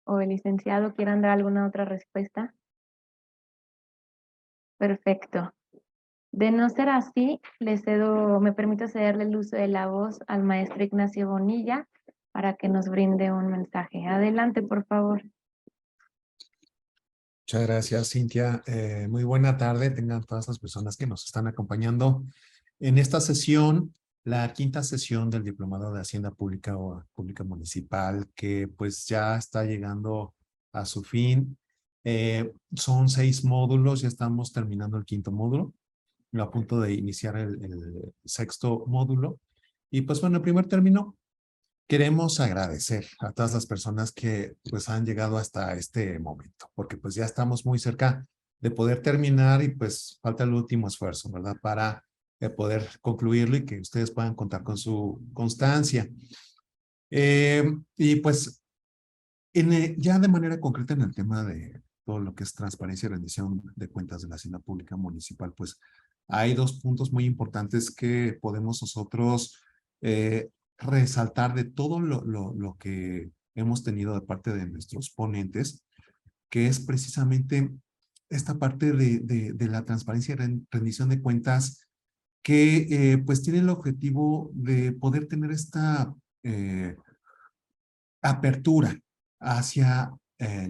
o el licenciado quieran dar alguna otra respuesta. Perfecto. De no ser así, me permito cederle el uso de la voz al maestro Ignacio Bonilla para que nos brinde un mensaje. Adelante, por favor. Muchas gracias, Cintia. Muy buena tarde tengan todas las personas que nos están acompañando en esta sesión, la quinta sesión del Diplomado de Hacienda Pública o Pública Municipal, que pues ya está llegando a su fin. Son 6 módulos, ya estamos terminando el quinto módulo, a punto de iniciar el sexto módulo. Y pues bueno, en primer término, queremos agradecer a todas las personas que pues han llegado hasta este momento, porque pues ya estamos muy cerca de poder terminar y pues falta el último esfuerzo, ¿verdad? Para poder concluirlo y que ustedes puedan contar con su constancia. Y pues ya de manera concreta en el tema de todo lo que es transparencia y rendición de cuentas de la Hacienda Pública Municipal, pues hay 2 puntos muy importantes que podemos nosotros resaltar de todo lo que hemos tenido de parte de nuestros ponentes, que es precisamente esta parte de la transparencia y rendición de cuentas que pues tiene el objetivo de poder tener esta apertura hacia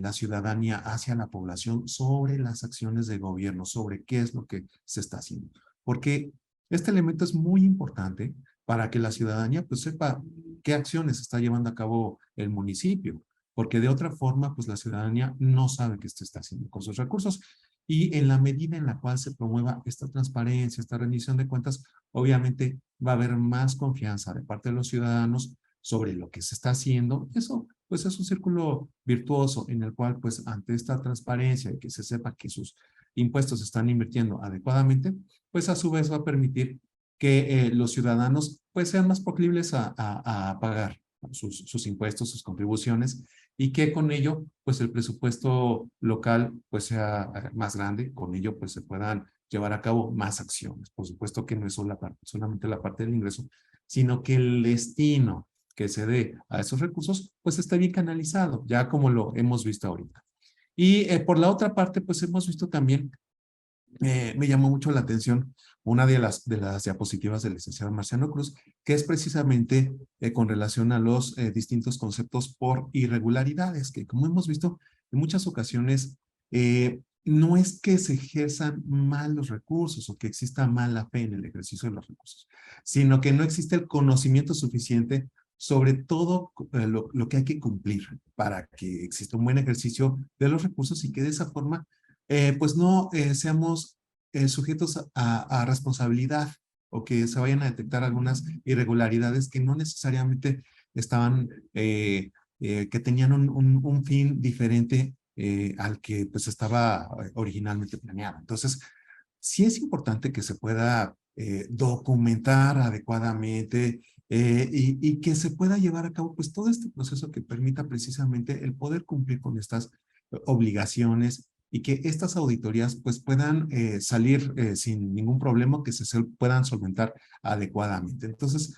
la ciudadanía, hacia la población sobre las acciones de gobierno, sobre qué es lo que se está haciendo. Porque este elemento es muy importante para que la ciudadanía pues sepa qué acciones está llevando a cabo el municipio, porque de otra forma pues la ciudadanía no sabe qué se está haciendo con sus recursos. Y en la medida en la cual se promueva esta transparencia, esta rendición de cuentas, obviamente va a haber más confianza de parte de los ciudadanos sobre lo que se está haciendo. Eso pues es un círculo virtuoso en el cual pues ante esta transparencia y que se sepa que sus impuestos se están invirtiendo adecuadamente, pues a su vez va a permitir que los ciudadanos pues sean más proclives a pagar sus impuestos, sus contribuciones, y que con ello pues el presupuesto local pues sea más grande, con ello pues se puedan llevar a cabo más acciones. Por supuesto que no es solamente la parte del ingreso, sino que el destino que se dé a esos recursos, pues está bien canalizado, ya como lo hemos visto ahorita. Y por la otra parte, pues hemos visto también, me llamó mucho la atención una de las diapositivas del licenciado Marciano Cruz, que es precisamente con relación a los distintos conceptos por irregularidades, que como hemos visto en muchas ocasiones, no es que se ejerzan mal los recursos o que exista mala fe en el ejercicio de los recursos, sino que no existe el conocimiento suficiente sobre todo lo que hay que cumplir para que exista un buen ejercicio de los recursos y que de esa forma pues no seamos sujetos a responsabilidad o que se vayan a detectar algunas irregularidades que no necesariamente estaban, que tenían un fin diferente al que pues estaba originalmente planeado. Entonces, sí es importante que se pueda documentar adecuadamente y que se pueda llevar a cabo pues todo este proceso que permita precisamente el poder cumplir con estas obligaciones y que estas auditorías pues puedan salir sin ningún problema, que se puedan solventar adecuadamente. Entonces,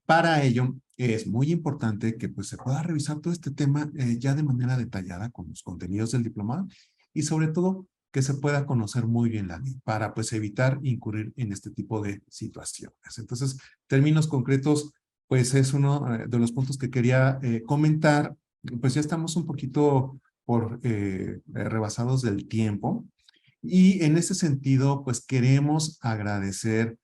para ello es muy importante que pues se pueda revisar todo este tema ya de manera detallada con los contenidos del diplomado y sobre todo que se pueda conocer muy bien la ley para pues evitar incurrir en este tipo de situaciones. Entonces, términos concretos, pues es uno de los puntos que quería comentar. Pues ya estamos un poquito por rebasados del tiempo y en ese sentido, pues queremos agradecer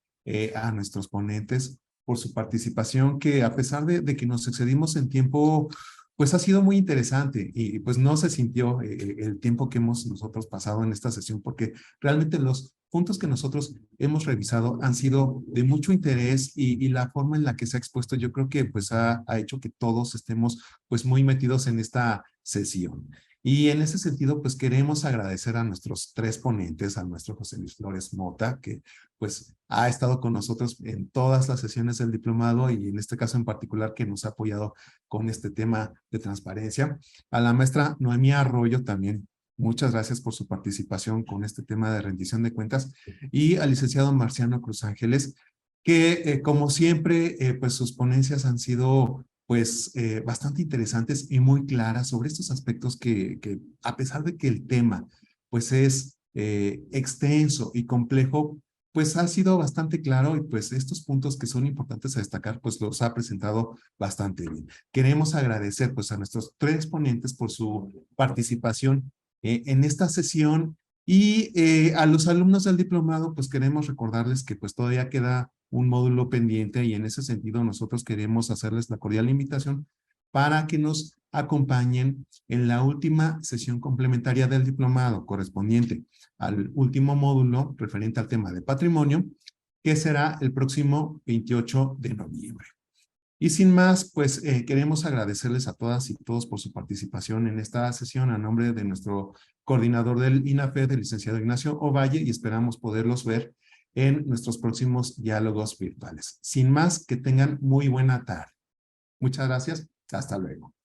a nuestros ponentes por su participación, que a pesar de que nos excedimos en tiempo, pues ha sido muy interesante y pues no se sintió el tiempo que hemos nosotros pasado en esta sesión, porque realmente los puntos que nosotros hemos revisado han sido de mucho interés y la forma en la que se ha expuesto yo creo que pues ha hecho que todos estemos pues muy metidos en esta sesión. Y en ese sentido, pues queremos agradecer a nuestros 3 ponentes, a nuestro José Luis Flores Mota, que pues ha estado con nosotros en todas las sesiones del diplomado y en este caso en particular que nos ha apoyado con este tema de transparencia. A la maestra Noemí Arroyo también, muchas gracias por su participación con este tema de rendición de cuentas. Y al licenciado Marciano Cruz Ángeles, que como siempre, pues sus ponencias han sido pues bastante interesantes y muy claras sobre estos aspectos que a pesar de que el tema pues es extenso y complejo, pues ha sido bastante claro y pues estos puntos que son importantes a destacar, pues los ha presentado bastante bien. Queremos agradecer pues a nuestros 3 ponentes por su participación en esta sesión y a los alumnos del diplomado pues queremos recordarles que pues todavía queda un módulo pendiente y en ese sentido nosotros queremos hacerles la cordial invitación para que nos acompañen en la última sesión complementaria del diplomado correspondiente al último módulo referente al tema de patrimonio, que será el próximo 28 de noviembre. Y sin más, pues queremos agradecerles a todas y todos por su participación en esta sesión a nombre de nuestro coordinador del INAFED, el licenciado Ignacio Ovalle, y esperamos poderlos ver en nuestros próximos diálogos virtuales. Sin más, que tengan muy buena tarde. Muchas gracias. Hasta luego.